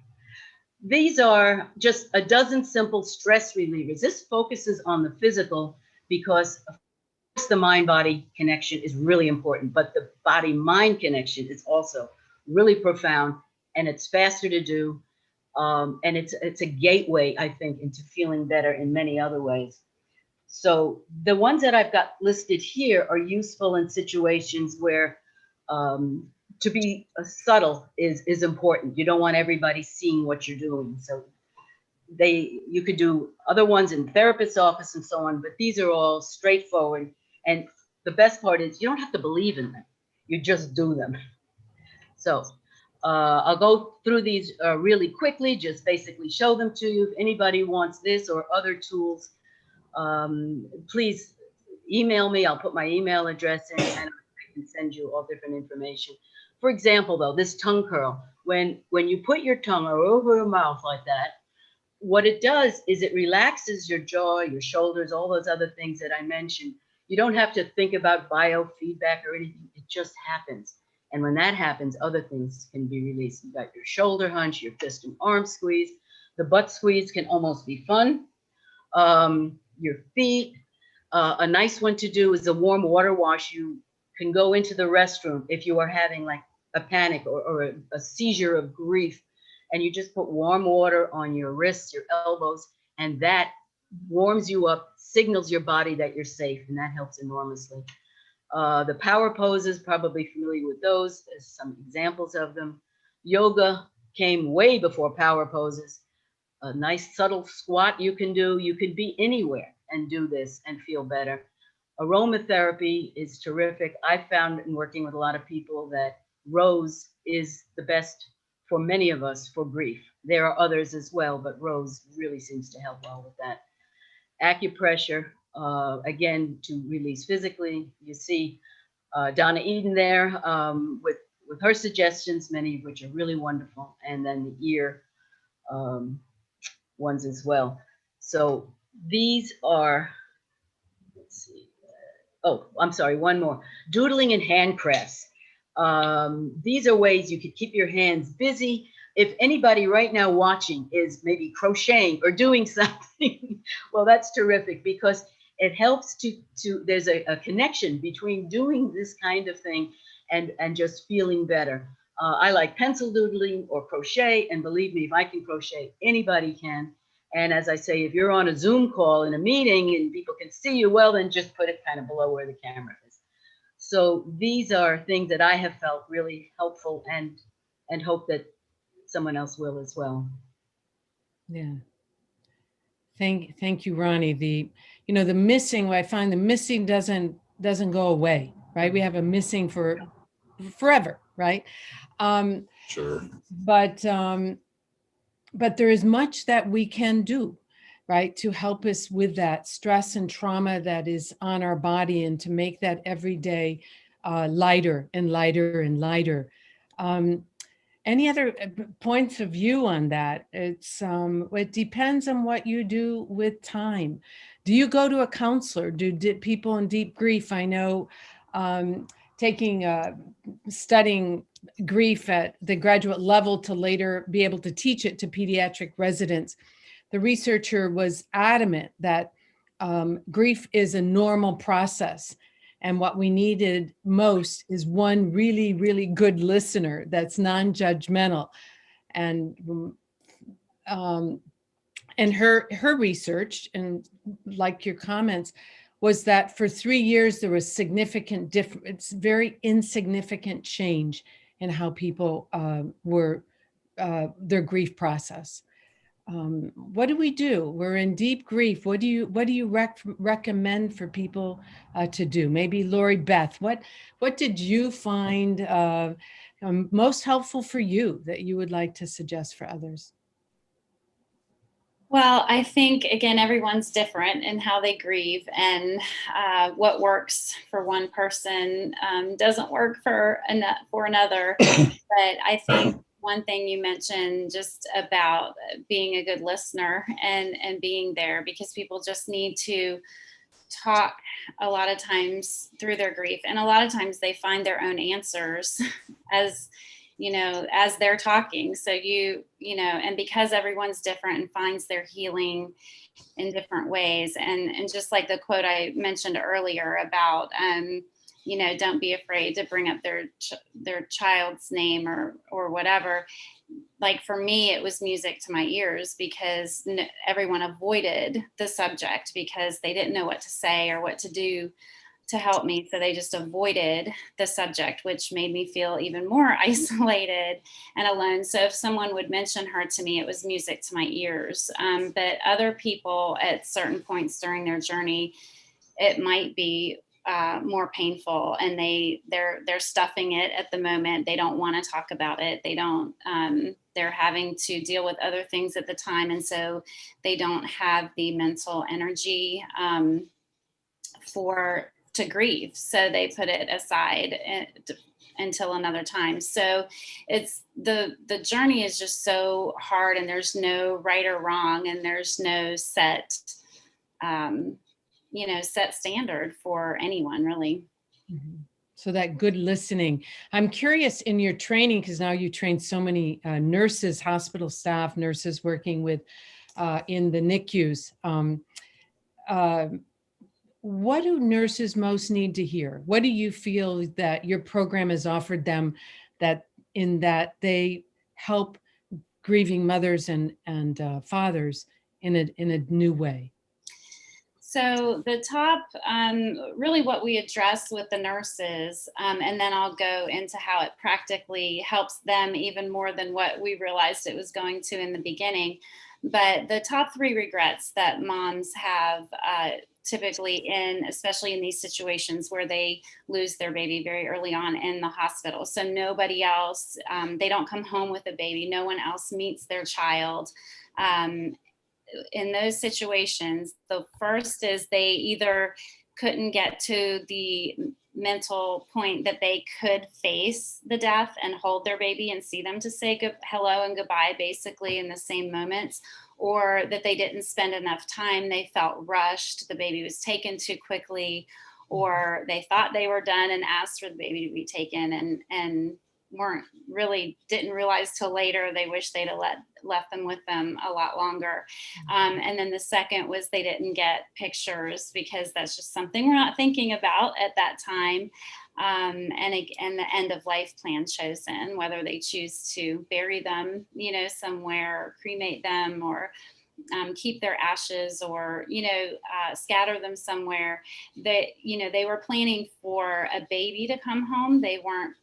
These are just a dozen simple stress relievers. This focuses on the physical because of course the mind-body connection is really important, but the body-mind connection is also really profound, and it's faster to do. And it's a gateway, I think, into feeling better in many other ways. So the ones that I've got listed here are useful in situations where to be subtle is important. You don't want everybody seeing what you're doing. So you could do other ones in therapist's office and so on, but these are all straightforward. And the best part is you don't have to believe in them. You just do them. So I'll go through these really quickly, just basically show them to you. If anybody wants this or other tools, please email me. I'll put my email address in and I can send you all different information. For example, though, this tongue curl, when you put your tongue over your mouth like that, what it does is it relaxes your jaw, your shoulders, all those other things that I mentioned. You don't have to think about biofeedback or anything. It just happens. And when that happens, other things can be released. You've got your shoulder hunch, your fist and arm squeeze. The butt squeeze can almost be fun. Your feet. A nice one to do is a warm water wash. You can go into the restroom if you are having like a panic or a seizure of grief, and you just put warm water on your wrists, your elbows, and that warms you up, signals your body that you're safe, and that helps enormously. The power poses, probably familiar with those. There's some examples of them. Yoga came way before power poses. A nice subtle squat you can do. You can be anywhere and do this and feel better. Aromatherapy is terrific. I found in working with a lot of people that rose is the best for many of us for grief. There are others as well, but rose really seems to help well with that. Acupressure, again, to release physically. You see Donna Eden there with her suggestions, many of which are really wonderful, and then the ear ones as well. So these are, let's see. Oh, I'm sorry, one more. Doodling and handcrafts. These are ways you could keep your hands busy. If anybody right now watching is maybe crocheting or doing something, well, that's terrific because it helps to there's a connection between doing this kind of thing and just feeling better. I like pencil doodling or crochet, and believe me, if I can crochet, anybody can. And as I say, if you're on a Zoom call in a meeting and people can see you, well, then just put it kind of below where the camera is. So these are things that I have felt really helpful and hope that someone else will as well. Yeah. Thank you, Ronnie. The missing, I find the missing doesn't go away, right? We have a missing for forever, right? Sure. But there is much that we can do, right, to help us with that stress and trauma that is on our body and to make that every day lighter and lighter and lighter. Any other points of view on that? It depends on what you do with time. Do you go to a counselor? Did people in deep grief? I know studying grief at the graduate level to later be able to teach it to pediatric residents. The researcher was adamant that grief is a normal process. And what we needed most is one really, really good listener that's non-judgmental. And her research, and like your comments, was that for 3 years, there was significant it's very insignificant change in how people were, their grief process. What do we do? We're in deep grief. What do you recommend for people to do? Maybe Lori Beth, what did you find most helpful for you that you would like to suggest for others? Well, I think, again, everyone's different in how they grieve, and what works for one person doesn't work for another. But I think one thing you mentioned just about being a good listener and being there, because people just need to talk a lot of times through their grief, and a lot of times they find their own answers as as they're talking. So and because everyone's different and finds their healing in different ways, and just like the quote I mentioned earlier about don't be afraid to bring up their child's name or whatever. Like for me, it was music to my ears, because everyone avoided the subject because they didn't know what to say or what to do to help me. So they just avoided the subject, which made me feel even more isolated and alone. So if someone would mention her to me, it was music to my ears. But other people at certain points during their journey, it might be more painful, and they're stuffing it at the moment. They don't want to talk about it. They don't, they're having to deal with other things at the time. And so they don't have the mental energy to grieve. So they put it aside until another time. So it's the journey is just so hard, and there's no right or wrong, and there's no set set standard for anyone, really. Mm-hmm. So that good listening. I'm curious, in your training, because now you train so many nurses, hospital staff, nurses working with in the NICUs. What do nurses most need to hear? What do you feel that your program has offered them that they help grieving mothers and fathers in a new way? So the top, really what we address with the nurses, and then I'll go into how it practically helps them even more than what we realized it was going to in the beginning. But the top 3 regrets that moms have typically especially in these situations where they lose their baby very early on in the hospital. So nobody else, they don't come home with a baby. No one else meets their child. In those situations, the first is they either couldn't get to the mental point that they could face the death and hold their baby and see them to say hello and goodbye basically in the same moments, or that they didn't spend enough time. They felt rushed, the baby was taken too quickly, or they thought they were done and asked for the baby to be taken and didn't realize till later they wish they'd have left them with them a lot longer. And then the second was they didn't get pictures, because that's just something we're not thinking about at that time. And the end of life plan chosen, whether they choose to bury them, somewhere, or cremate them, or keep their ashes, or scatter them somewhere. They were planning for a baby to come home. They weren't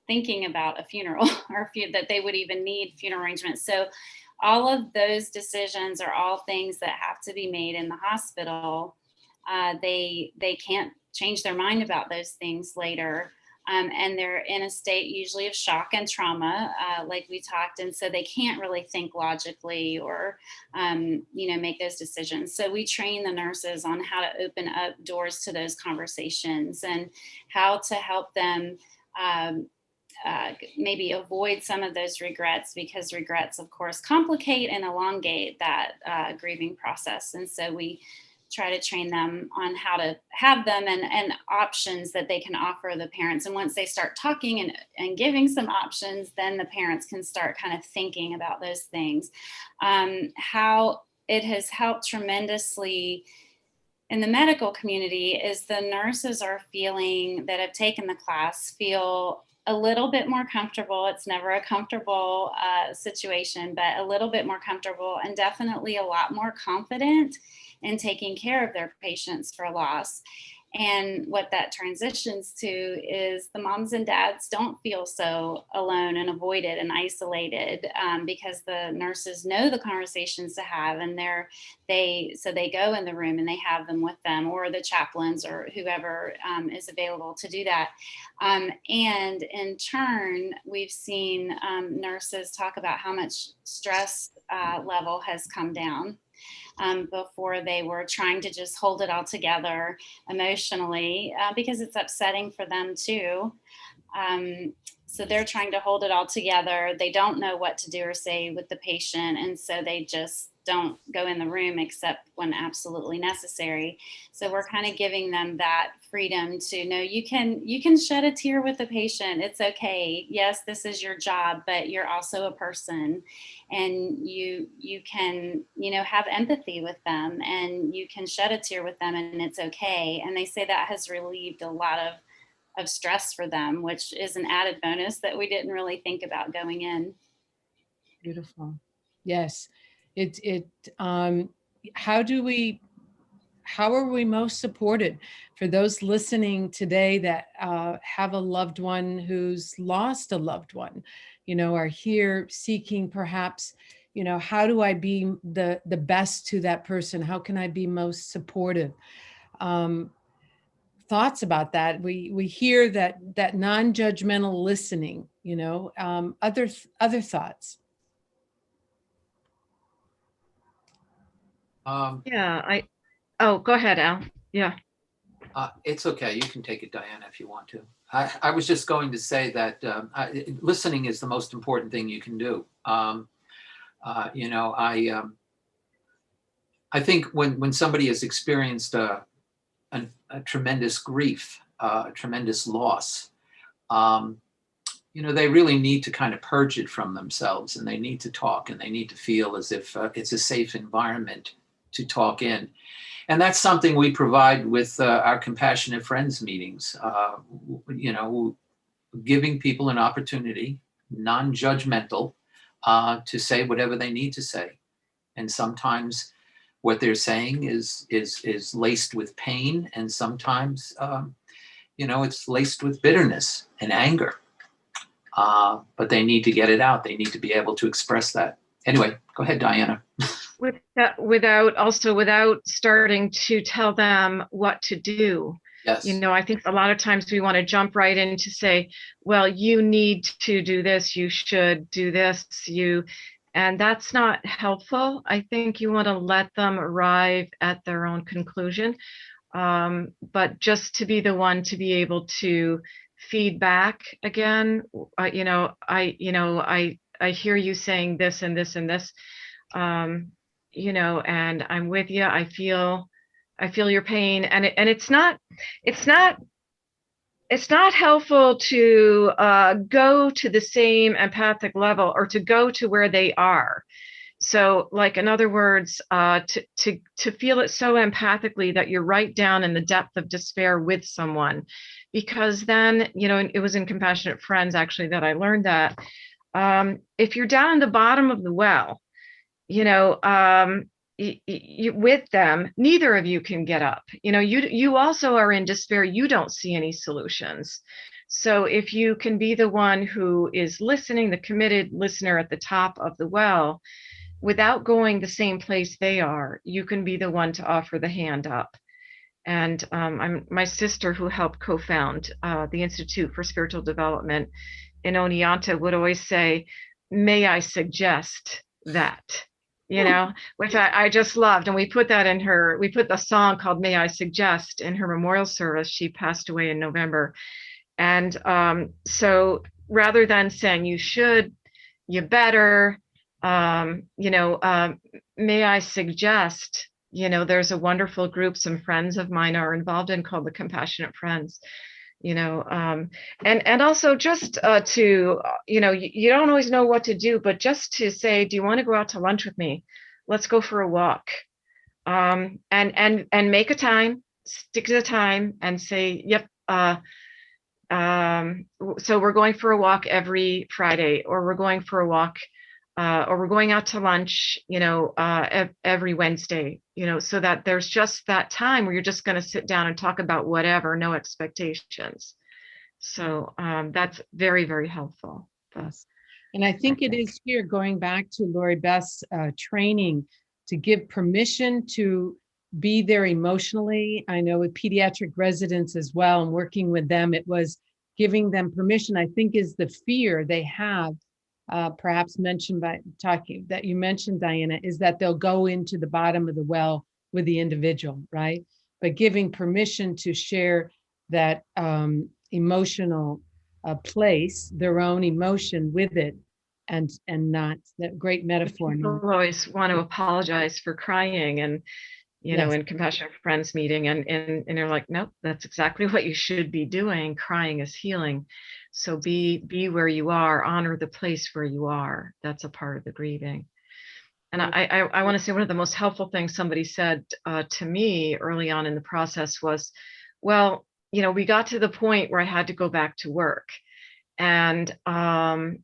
thinking about a funeral or that they would even need funeral arrangements. So all of those decisions are all things that have to be made in the hospital. They can't change their mind about those things later. And they're in a state usually of shock and trauma, like we talked. And so they can't really think logically or, make those decisions. So we train the nurses on how to open up doors to those conversations and how to help them maybe avoid some of those regrets, because regrets, of course, complicate and elongate that grieving process. And so we try to train them on how to have them and options that they can offer the parents. And once they start talking and giving some options, then the parents can start kind of thinking about those things. How it has helped tremendously in the medical community is the nurses are feeling that have taken the class feel a little bit more comfortable. It's never a comfortable situation, but a little bit more comfortable and definitely a lot more confident in taking care of their patients for loss. And what that transitions to is the moms and dads don't feel so alone and avoided and isolated, because the nurses know the conversations to have, and they go in the room and they have them with them, or the chaplains or whoever is available to do that. And in turn, we've seen nurses talk about how much stress level has come down. Before they were trying to just hold it all together emotionally, because it's upsetting for them too. So they're trying to hold it all together. They don't know what to do or say with the patient. And so they just don't go in the room except when absolutely necessary. So we're kind of giving them that freedom to know you can shed a tear with the patient. It's okay. Yes, this is your job, but you're also a person, and you can, have empathy with them, and you can shed a tear with them, and it's okay. And they say that has relieved a lot of stress for them, which is an added bonus that we didn't really think about going in. Beautiful. Yes. How are we most supported for those listening today that have a loved one who's lost a loved one, are here seeking perhaps, how do I be the best to that person? How can I be most supportive? Thoughts about that? We hear that non-judgmental listening, other thoughts. Oh, go ahead, Al. Yeah. It's okay. You can take it, Diana, if you want to. I was just going to say that listening is the most important thing you can do. I think when somebody has experienced a tremendous grief, a tremendous loss, they really need to kind of purge it from themselves, and they need to talk, and they need to feel as if it's a safe environment to talk in. And that's something we provide with our Compassionate Friends meetings, giving people an opportunity, non-judgmental, to say whatever they need to say. And sometimes what they're saying is laced with pain, and sometimes, it's laced with bitterness and anger. But they need to get it out. They need to be able to express that. Anyway, go ahead, Diana. Without starting to tell them what to do. Yes. I think a lot of times we want to jump right in to say, well, you need to do this, you should do this, and that's not helpful. I think you want to let them arrive at their own conclusion. But just to be the one to be able to feedback again, I hear you saying this and this and this, and I'm with you. I feel your pain, and it's not helpful to go to the same empathic level or to go to where they are. So, like, in other words, to feel it so empathically that you're right down in the depth of despair with someone, because then, it was in Compassionate Friends actually that I learned that if you're down in the bottom of the well, with them, neither of you can get up. You also are in despair. You don't see any solutions. So if you can be the one who is listening, the committed listener at the top of the well, without going the same place they are, you can be the one to offer the hand up. And my sister, who helped co-found the Institute for Spiritual Development in Oneonta, would always say, "May I suggest that?" Which I just loved. And we put the song called "May I Suggest" in her memorial service. She passed away in November. And so rather than saying you should, you better, may I suggest, there's a wonderful group some friends of mine are involved in called the Compassionate Friends. And also just to, you don't always know what to do, but just to say, do you want to go out to lunch with me? Let's go for a walk. And make a time, stick to the time, and say, yep. so we're going for a walk every Friday, or we're going for a walk, or we're going out to lunch, every Wednesday, so that there's just that time where you're just going to sit down and talk about whatever, no expectations. So that's very, very helpful. Yes. And I think it is here, going back to Lori Beth's training, to give permission to be there emotionally. I know with pediatric residents as well, and working with them, it was giving them permission, I think, is the fear they have, perhaps mentioned by talking that you mentioned, Diana, is that they'll go into the bottom of the well with the individual, right? But giving permission to share that emotional place, their own emotion with it, and not that great metaphor. People always want to apologize for crying, and Yes. in Compassionate Friends meeting, and they're like, nope, that's exactly what you should be doing. Crying is healing. So be where you are, honor the place where you are. That's a part of the grieving. And I want to say one of the most helpful things somebody said to me early on in the process was, well, we got to the point where I had to go back to work, and I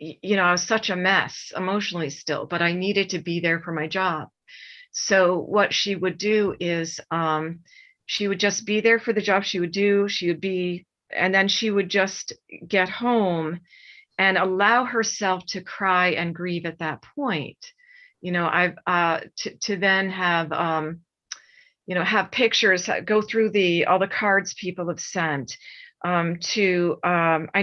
was such a mess emotionally still, but I needed to be there for my job. So what she would do is she would just be there for the job she would do. And then she would just get home and allow herself to cry and grieve at that point. I've to then have have pictures, go through all the cards people have sent. I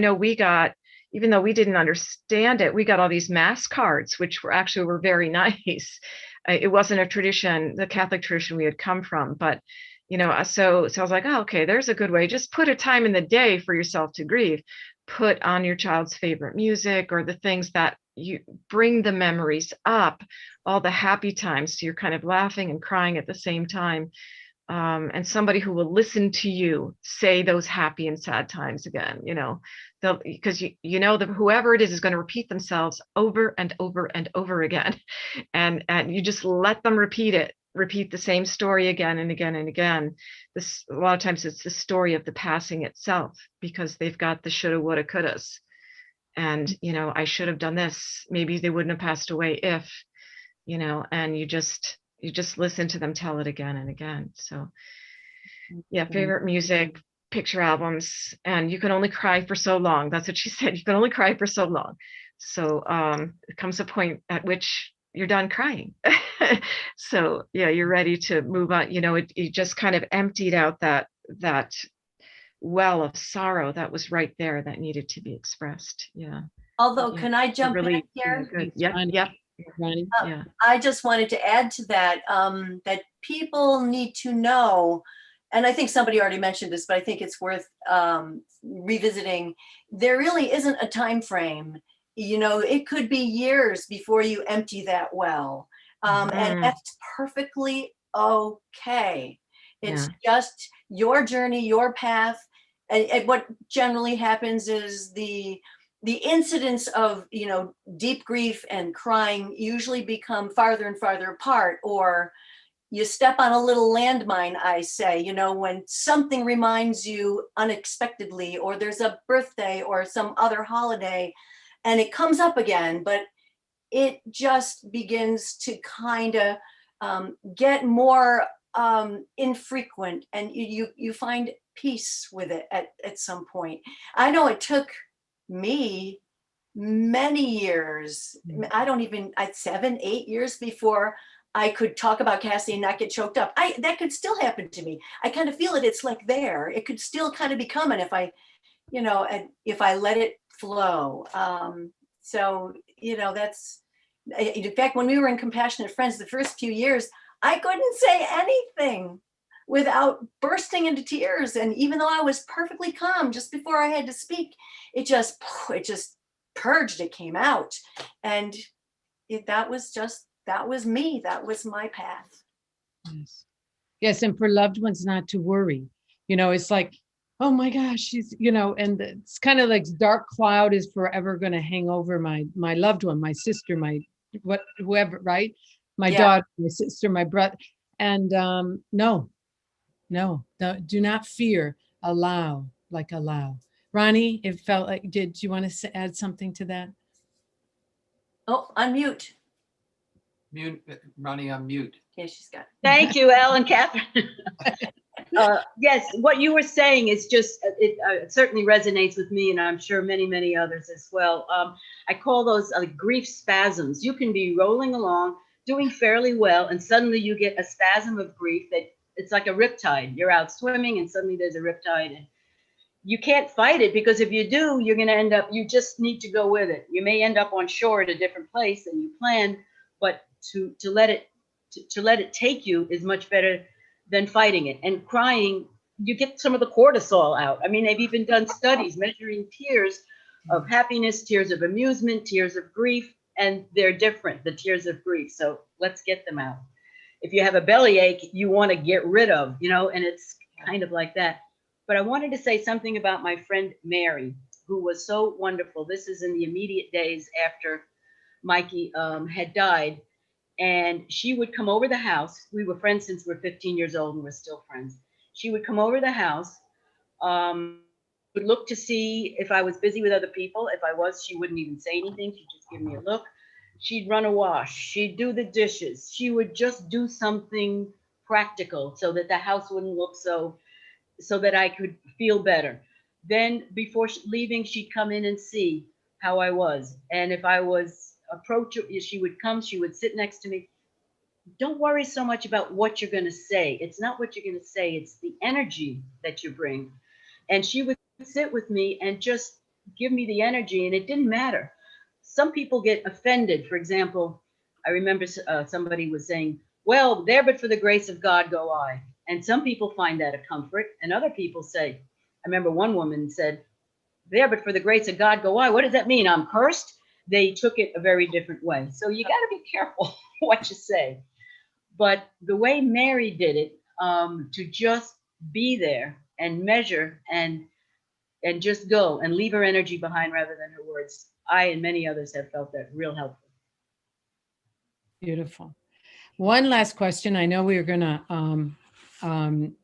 know we got, even though we didn't understand it, we got all these mass cards, which were very nice. It wasn't a tradition, the Catholic tradition we had come from, but so I was like, oh, okay, there's a good way. Just put a time in the day for yourself to grieve. Put on your child's favorite music, or the things that you bring the memories up, all the happy times. So you're kind of laughing and crying at the same time. And somebody who will listen to you say those happy and sad times again, because that whoever it is going to repeat themselves over and over and over again. And you just let them repeat the same story again and again and again. A lot of times it's the story of the passing itself, because they've got the shoulda, woulda, couldas. And, I should have done this. Maybe they wouldn't have passed away if, and you just listen to them tell it again and again. So yeah, favorite music, picture albums, and you can only cry for so long. That's what she said. You can only cry for so long. So it comes a point at which you're done crying. So yeah, you're ready to move on. It just kind of emptied out that well of sorrow that was right there that needed to be expressed. Yeah. Although, can I jump in here? Good. Yep. Yeah. I just wanted to add to that, that people need to know, and I think somebody already mentioned this, but I think it's worth revisiting. There really isn't a time frame. It could be years before you empty that well. And that's perfectly okay. It's just your journey, your path. And what generally happens is the incidents of, deep grief and crying usually become farther and farther apart, or you step on a little landmine, I say, when something reminds you unexpectedly, or there's a birthday or some other holiday and it comes up again, but it just begins to kind of get more infrequent, and you find peace with it at some point. I know it took me many years, 7, 8 years before I could talk about Cassie and not get choked up. That could still happen to me. I kind of feel it. It's like there. It could still kind of be coming if I let it flow. So, that's, in fact, when we were in Compassionate Friends, the first few years, I couldn't say anything without bursting into tears. And even though I was perfectly calm just before I had to speak, it just purged, it came out. And that was me. That was my path. Yes. And for loved ones not to worry, it's like, oh my gosh, she's, and it's kind of like dark cloud is forever going to hang over my loved one, my sister, whoever, right? My daughter, my sister, my brother. And no, do not fear, allow. Ronnie, it felt like, did you want to add something to that? Oh, unmute. Mute, Ronnie, on mute. Yeah, she's got it. Thank you, Ellen, Catherine. Yes, what you were saying is just, it certainly resonates with me, and I'm sure many, many others as well. I call those grief spasms. You can be rolling along, doing fairly well, and suddenly you get a spasm of grief that it's like a riptide. You're out swimming, and suddenly there's a riptide, and you can't fight it, because if you do, you're going to end up, you just need to go with it. You may end up on shore at a different place than you planned, but to let it take you is much better than fighting it. And crying, you get some of the cortisol out. I mean, they've even done studies measuring tears of happiness, tears of amusement, tears of grief, and they're different, the tears of grief. So let's get them out. If you have a bellyache, you want to get rid of, and it's kind of like that. But I wanted to say something about my friend Mary, who was so wonderful. This is in the immediate days after Mikey had died. And she would come over the house. We were friends since we were 15 years old, and we're still friends. She would come over the house, would look to see if I was busy with other people. If I was, she wouldn't even say anything. She'd just give me a look. She'd run a wash. She'd do the dishes. She would just do something practical so that the house wouldn't look so that I could feel better. Then before leaving, she'd come in and see how I was. And if I was she would come, she would sit next to me. Don't worry so much about what you're going to say. It's not what you're going to say, it's the energy that you bring. And she would sit with me and just give me the energy, and it didn't matter. Some people get offended. For example, I remember somebody was saying, well, there but for the grace of God go I. And some people find that a comfort, and other people say, I remember one woman said, there but for the grace of God go I. What does that mean? I'm cursed? They took it a very different way. So you got to be careful what you say. But the way Mary did it, to just be there and measure and just go and leave her energy behind rather than her words, I and many others have felt that real helpful. Beautiful. One last question. I know we were going to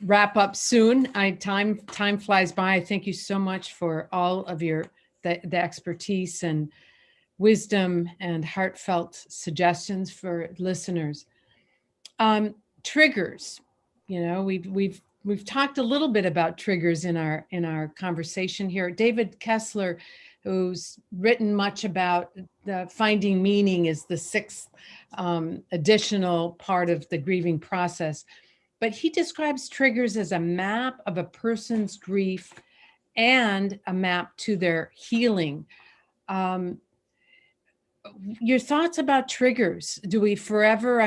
wrap up soon. Time flies by. Thank you so much for all of the expertise and wisdom and heartfelt suggestions for listeners. Triggers. We've talked a little bit about triggers in our conversation here. David Kessler, who's written much about the finding meaning, is the sixth additional part of the grieving process. But he describes triggers as a map of a person's grief and a map to their healing. Your thoughts about triggers? Do we forever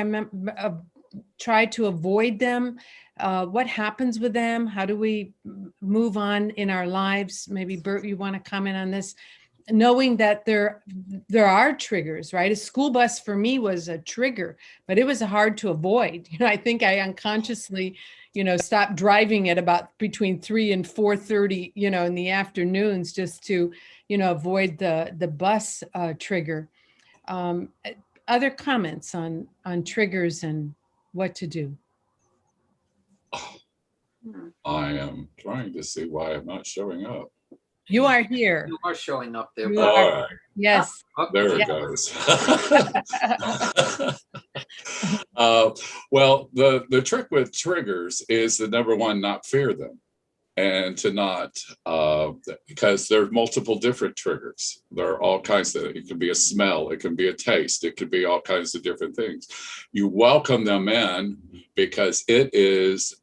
try to avoid them? What happens with them? How do we move on in our lives? Maybe Bert, you want to comment on this? Knowing that there are triggers, right? A school bus for me was a trigger, but it was hard to avoid. I think I unconsciously, stopped driving at about between 3 and 4:30, in the afternoons, just to, avoid the bus trigger. Other comments on triggers and what to do? I am trying to see why I'm not showing up. You are here. You are showing up there. You All are. right, Yes. there it goes. Well, the trick with triggers is the number one, not fear them, and to not, because there are multiple different triggers. There are all kinds of, it can be a smell, it can be a taste, it could be all kinds of different things. You welcome them in because it is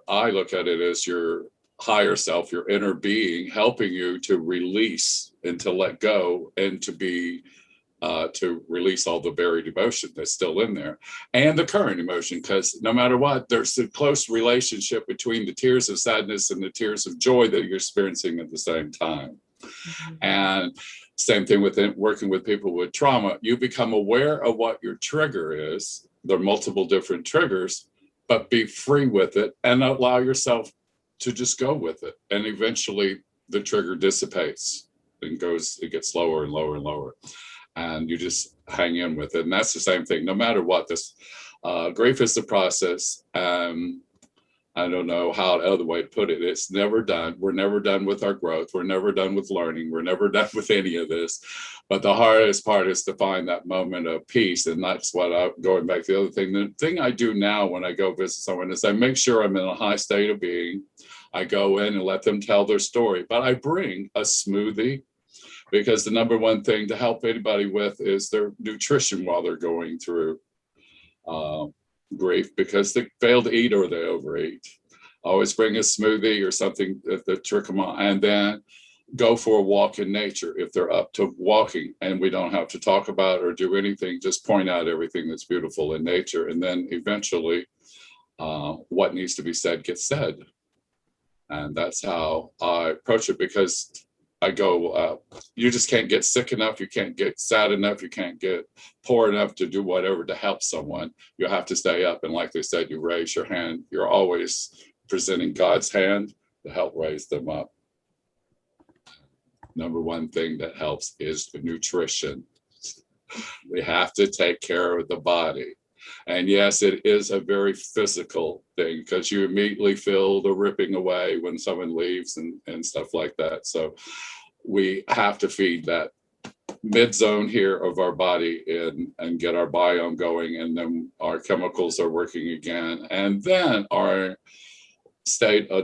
I look at it as your higher self, your inner being, helping you to release and to let go and to release all the buried emotion that's still in there and the current emotion, because no matter what, there's a close relationship between the tears of sadness and the tears of joy that you're experiencing at the same time. Mm-hmm. And same thing with working with people with trauma. You become aware of what your trigger is. There are multiple different triggers, but be free with it and allow yourself to just go with it. And eventually the trigger dissipates and it gets lower and lower and lower. And you just hang in with it. And that's the same thing, no matter what. This grief is the process. And I don't know how other way to put it. It's never done. We're never done with our growth. We're never done with learning. We're never done with any of this. But the hardest part is to find that moment of peace. And that's what I'm going back to the other thing. The thing I do now when I go visit someone is I make sure I'm in a high state of being. I go in and let them tell their story, but I bring a smoothie, because the number one thing to help anybody with is their nutrition while they're going through grief, because they fail to eat or they overeat. Always bring a smoothie or something that trick them on, and then go for a walk in nature if they're up to walking. And we don't have to talk about or do anything, just point out everything that's beautiful in nature. And then eventually what needs to be said gets said. And that's how I approach it, because I go, you just can't get sick enough. You can't get sad enough. You can't get poor enough to do whatever to help someone. You have to stay up. And like they said, you raise your hand. You're always presenting God's hand to help raise them up. Number one thing that helps is the nutrition. We have to take care of the body. And yes, it is a very physical thing, because you immediately feel the ripping away when someone leaves and stuff like that. So we have to feed that mid zone here of our body and get our biome going. And then our chemicals are working again. And then our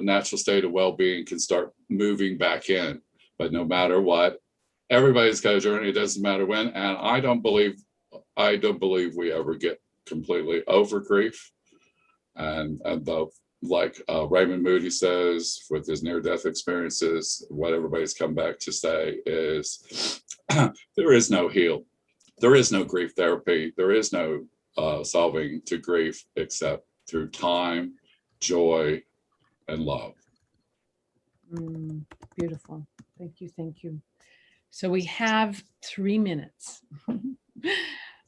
natural state of well-being can start moving back in. But no matter what, everybody's got a journey. It doesn't matter when. And I don't believe we ever get completely over grief. And like Raymond Moody says with his near-death experiences, what everybody's come back to say is there is no heal. There is no grief therapy. There is no solving to grief except through time, joy, and love. Beautiful. Thank you. Thank you. So we have 3 minutes.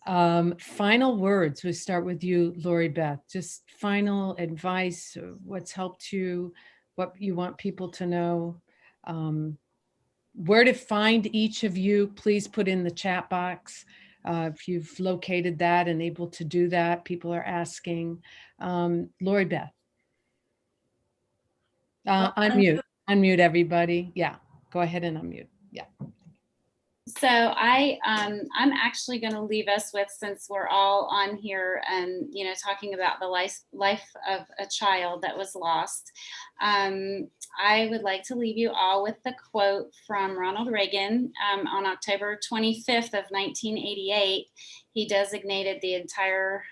Final words. We start with you, Lori Beth. Just final advice, what's helped you, what you want people to know, where to find each of you. Please put in the chat box if you've located that and able to do that. People are asking. Lori Beth. Unmute everybody. Yeah, go ahead and unmute. Yeah. So I'm actually going to leave us with, since we're all on here and, talking about the life of a child that was lost, I would like to leave you all with the quote from Ronald Reagan on October 25th of 1988. He designated the entire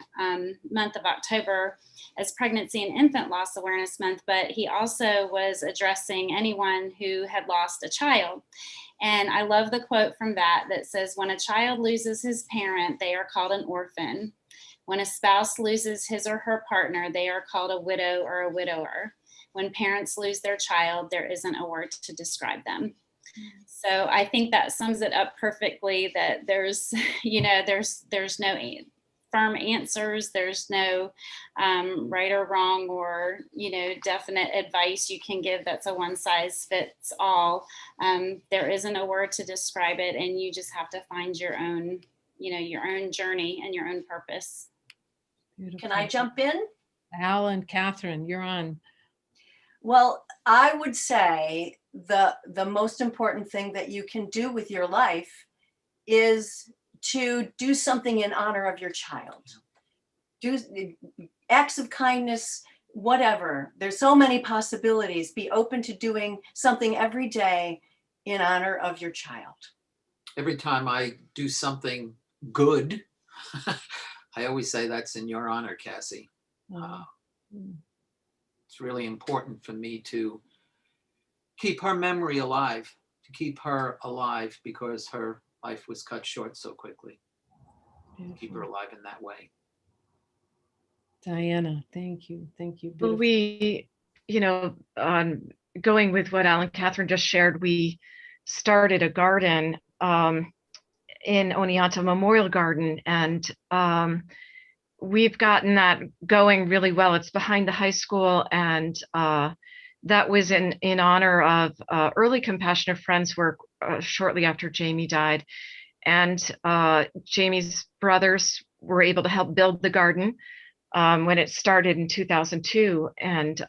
month of October as Pregnancy and Infant Loss Awareness Month, but he also was addressing anyone who had lost a child. And I love the quote from that says, when a child loses his parent, they are called an orphan. When a spouse loses his or her partner, they are called a widow or a widower. When parents lose their child, there isn't a word to describe them. So I think that sums it up perfectly, that there's no firm answers. There's no right or wrong or, definite advice you can give that's a one size fits all. There isn't a word to describe it, and you just have to find your own journey and your own purpose. Beautiful. Can I jump in? Al and Catherine, you're on. Well, I would say the most important thing that you can do with your life is to do something in honor of your child. Do acts of kindness, whatever. There's so many possibilities. Be open to doing something every day in honor of your child. Every time I do something good, I always say that's in your honor, Cassie. It's really important for me to keep her memory alive, to keep her alive, because her life was cut short so quickly. Beautiful. Keep her alive in that way. Diana, thank you. Thank you. Well, we, going with what Al and Catherine just shared, we started a garden in Oneonta Memorial Garden, and we've gotten that going really well. It's behind the high school, and that was in honor of early Compassionate Friends work shortly after Jamie died. And Jamie's brothers were able to help build the garden. when it started in 2002, and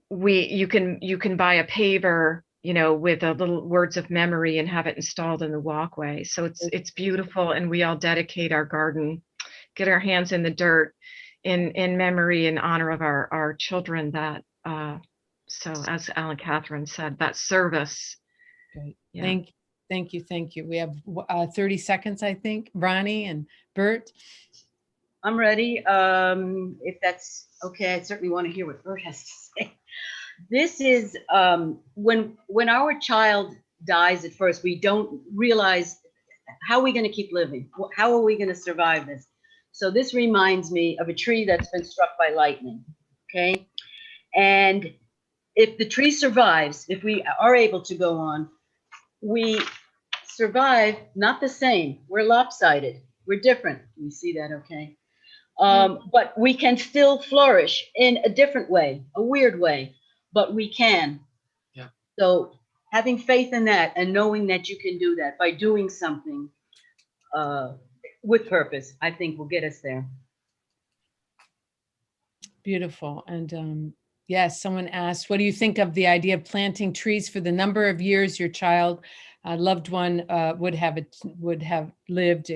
you can buy a paver, with a little words of memory and have it installed in the walkway. So it's beautiful, and we all dedicate our garden, get our hands in the dirt in memory and honor of our children. That so as Alan Catherine said, that service. Great. Yeah. Thank you. We have 30 seconds, I think. Ronnie and Bert. I'm ready. If that's okay, I certainly want to hear what Bert has to say. This is when our child dies at first, we don't realize how are we going to keep living? How are we going to survive this? So this reminds me of a tree that's been struck by lightning. Okay. And if the tree survives, if we are able to go on, we survive not the same. We're lopsided. We're different. You see that, okay? But we can still flourish in a different way, a weird way, but we can. Yeah. So having faith in that and knowing that you can do that by doing something with purpose, I think will get us there. Beautiful. And yes, someone asked, what do you think of the idea of planting trees for the number of years your child, loved one would have lived?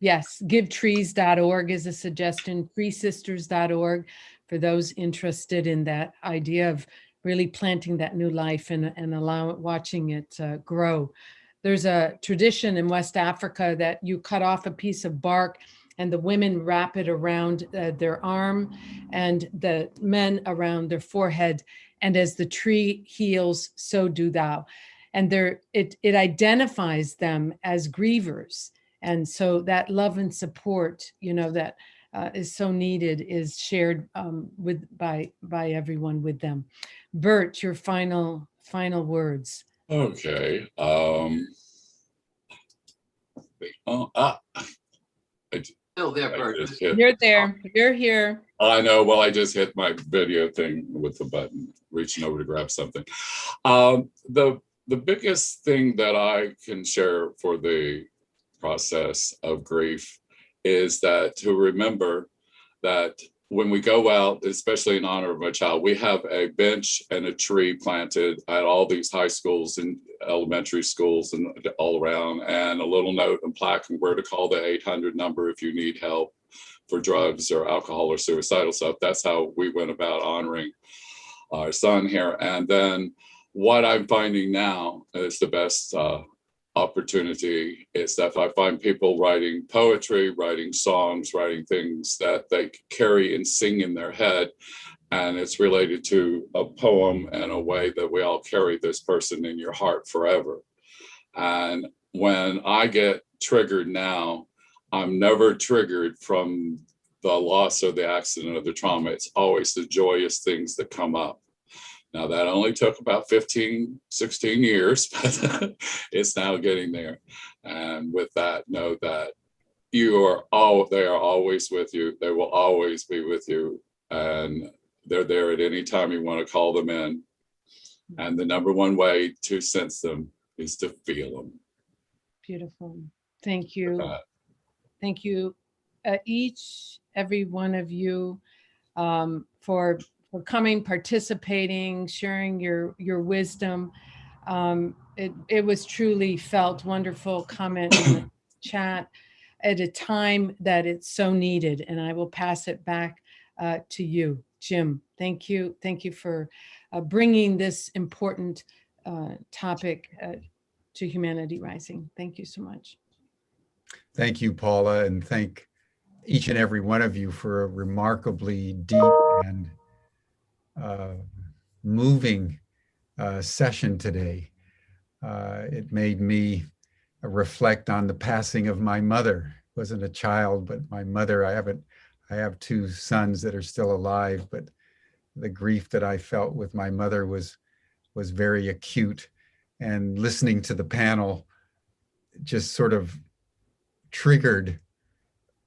Yes, givetrees.org is a suggestion, treesisters.org for those interested in that idea of really planting that new life and watching it grow. There's a tradition in West Africa that you cut off a piece of bark and the women wrap it around their arm and the men around their forehead. And as the tree heals, so do thou. And it identifies them as grievers. And so that love and support, that is so needed is shared by everyone with them. Bert, your final words. Okay. Still there, Bert. You're there. You're here. I know. Well, I just hit my video thing with the button, reaching over to grab something. The biggest thing that I can share for the process of grief is that to remember that when we go out, especially in honor of my child, we have a bench and a tree planted at all these high schools and elementary schools and all around, and a little note and plaque and where to call the 800 number if you need help for drugs or alcohol or suicidal stuff. That's how we went about honoring our son here. And then what I'm finding now is the best opportunity is that I find people writing poetry, writing songs, writing things that they carry and sing in their head. And it's related to a poem and a way that we all carry this person in your heart forever. And when I get triggered now, I'm never triggered from the loss or the accident or the trauma. It's always the joyous things that come up. Now that only took about 15, 16 years, but it's now getting there. And with that, know that they are always with you. They will always be with you. And they're there at any time you want to call them in. And the number one way to sense them is to feel them. Beautiful. Thank you. Thank you, every one of you, for coming, participating, sharing your wisdom. It was truly felt wonderful comment in the chat at a time that it's so needed. And I will pass it back to you, Jim. Thank you. Thank you for bringing this important topic to Humanity Rising. Thank you so much. Thank you, Paula, and thank each and every one of you for a remarkably deep and moving session today. It made me reflect on the passing of my mother. Wasn't a child, but my mother. I have two sons that are still alive, but the grief that I felt with my mother was very acute. And listening to the panel just sort of triggered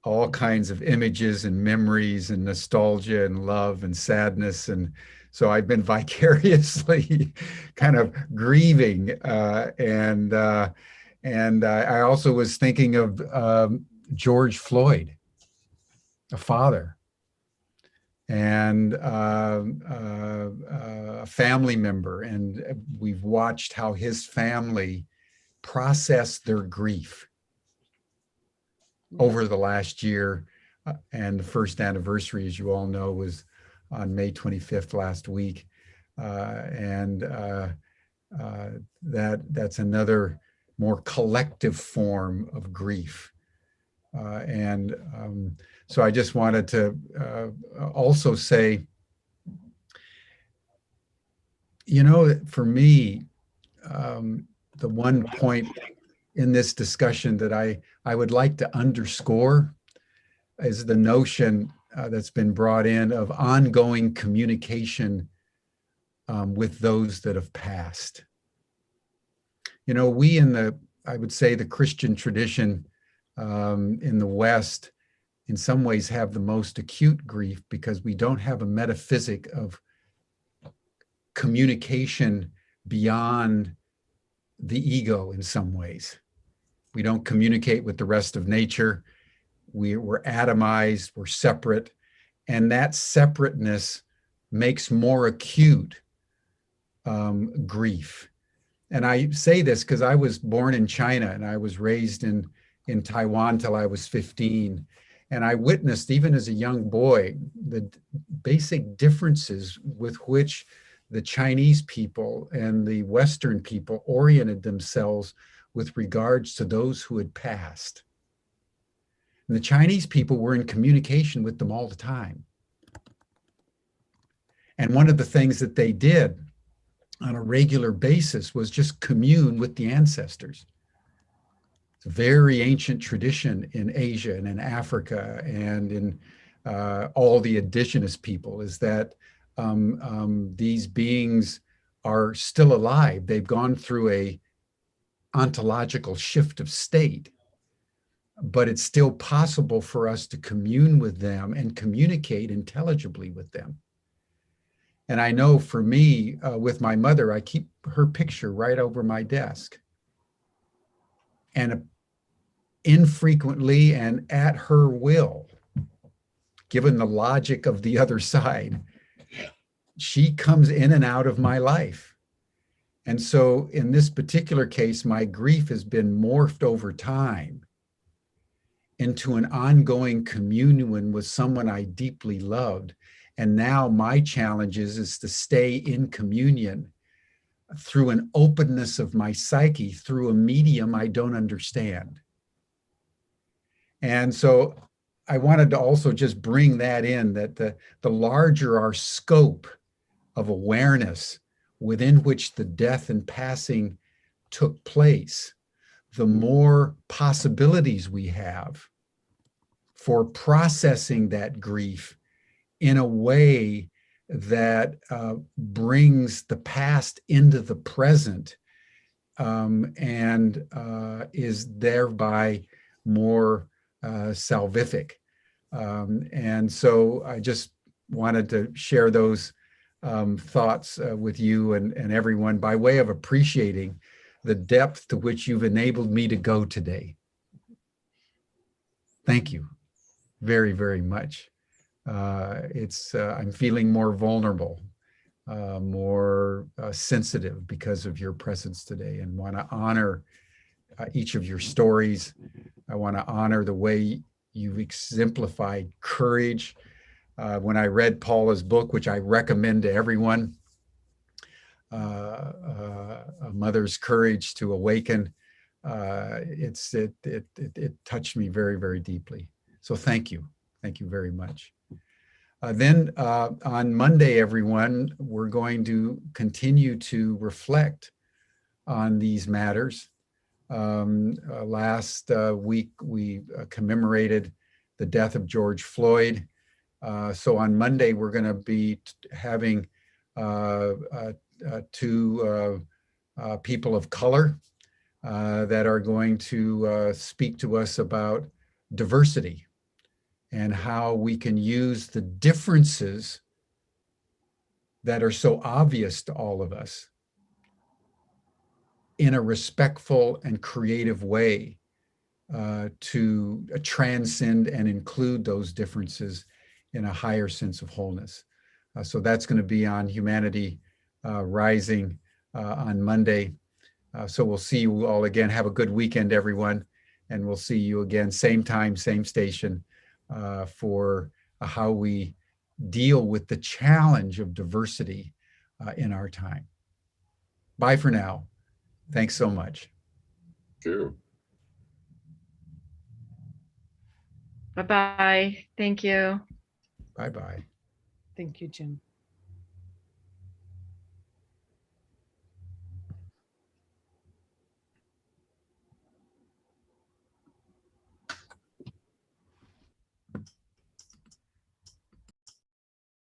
all kinds of images and memories and nostalgia and love and sadness. And so I've been vicariously kind of grieving. And I also was thinking of George Floyd a father, and a family member. And we've watched how his family process their grief over the last year. And the first anniversary, as you all know, was on May 25th last week. That's another more collective form of grief. So I just wanted to also say, for me, the one point in this discussion that I would like to underscore is the notion that's been brought in of ongoing communication with those that have passed. We I would say the Christian tradition in the West, in some ways have the most acute grief because we don't have a metaphysic of communication beyond the ego in some ways. We don't communicate with the rest of nature. We're atomized, we're separate, and that separateness makes more acute grief. And I say this because I was born in China and I was raised in Taiwan till I was 15. And I witnessed, even as a young boy, the basic differences with which the Chinese people and the Western people oriented themselves with regards to those who had passed. And the Chinese people were in communication with them all the time. And one of the things that they did on a regular basis was just commune with the ancestors. It's a very ancient tradition in Asia and in Africa and in all the indigenous people, is that these beings are still alive. They've gone through a ontological shift of state, but it's still possible for us to commune with them and communicate intelligibly with them. And I know for me, with my mother, I keep her picture right over my desk. And infrequently and at her will, given the logic of the other side, she comes in and out of my life. And so in this particular case, my grief has been morphed over time into an ongoing communion with someone I deeply loved. And now my challenge is to stay in communion through an openness of my psyche, through a medium I don't understand. And so I wanted to also just bring that in, that the larger our scope of awareness within which the death and passing took place, the more possibilities we have for processing that grief in a way that brings the past into the present and is thereby more salvific. And so I just wanted to share those thoughts with you and everyone by way of appreciating the depth to which you've enabled me to go today. Thank you very, very much. I'm feeling more vulnerable, more sensitive because of your presence today, and want to honor each of your stories. I want to honor the way you've exemplified courage. When I read Paula's book, which I recommend to everyone, A Mother's Courage to Awaken, it touched me very, very deeply. So thank you. Thank you very much. Then on Monday, everyone, we're going to continue to reflect on these matters. Last week, we commemorated the death of George Floyd. So on Monday, we're going to be having two people of color that are going to speak to us about diversity and how we can use the differences that are so obvious to all of us in a respectful and creative way to transcend and include those differences in a higher sense of wholeness. So that's going to be on Humanity Rising on Monday. So we'll see you all again. Have a good weekend, everyone. And we'll see you again, same time, same station, for how we deal with the challenge of diversity in our time. Bye for now. Thanks so much. Sure. Bye-bye. Thank you. Bye-bye. Thank you, Jim.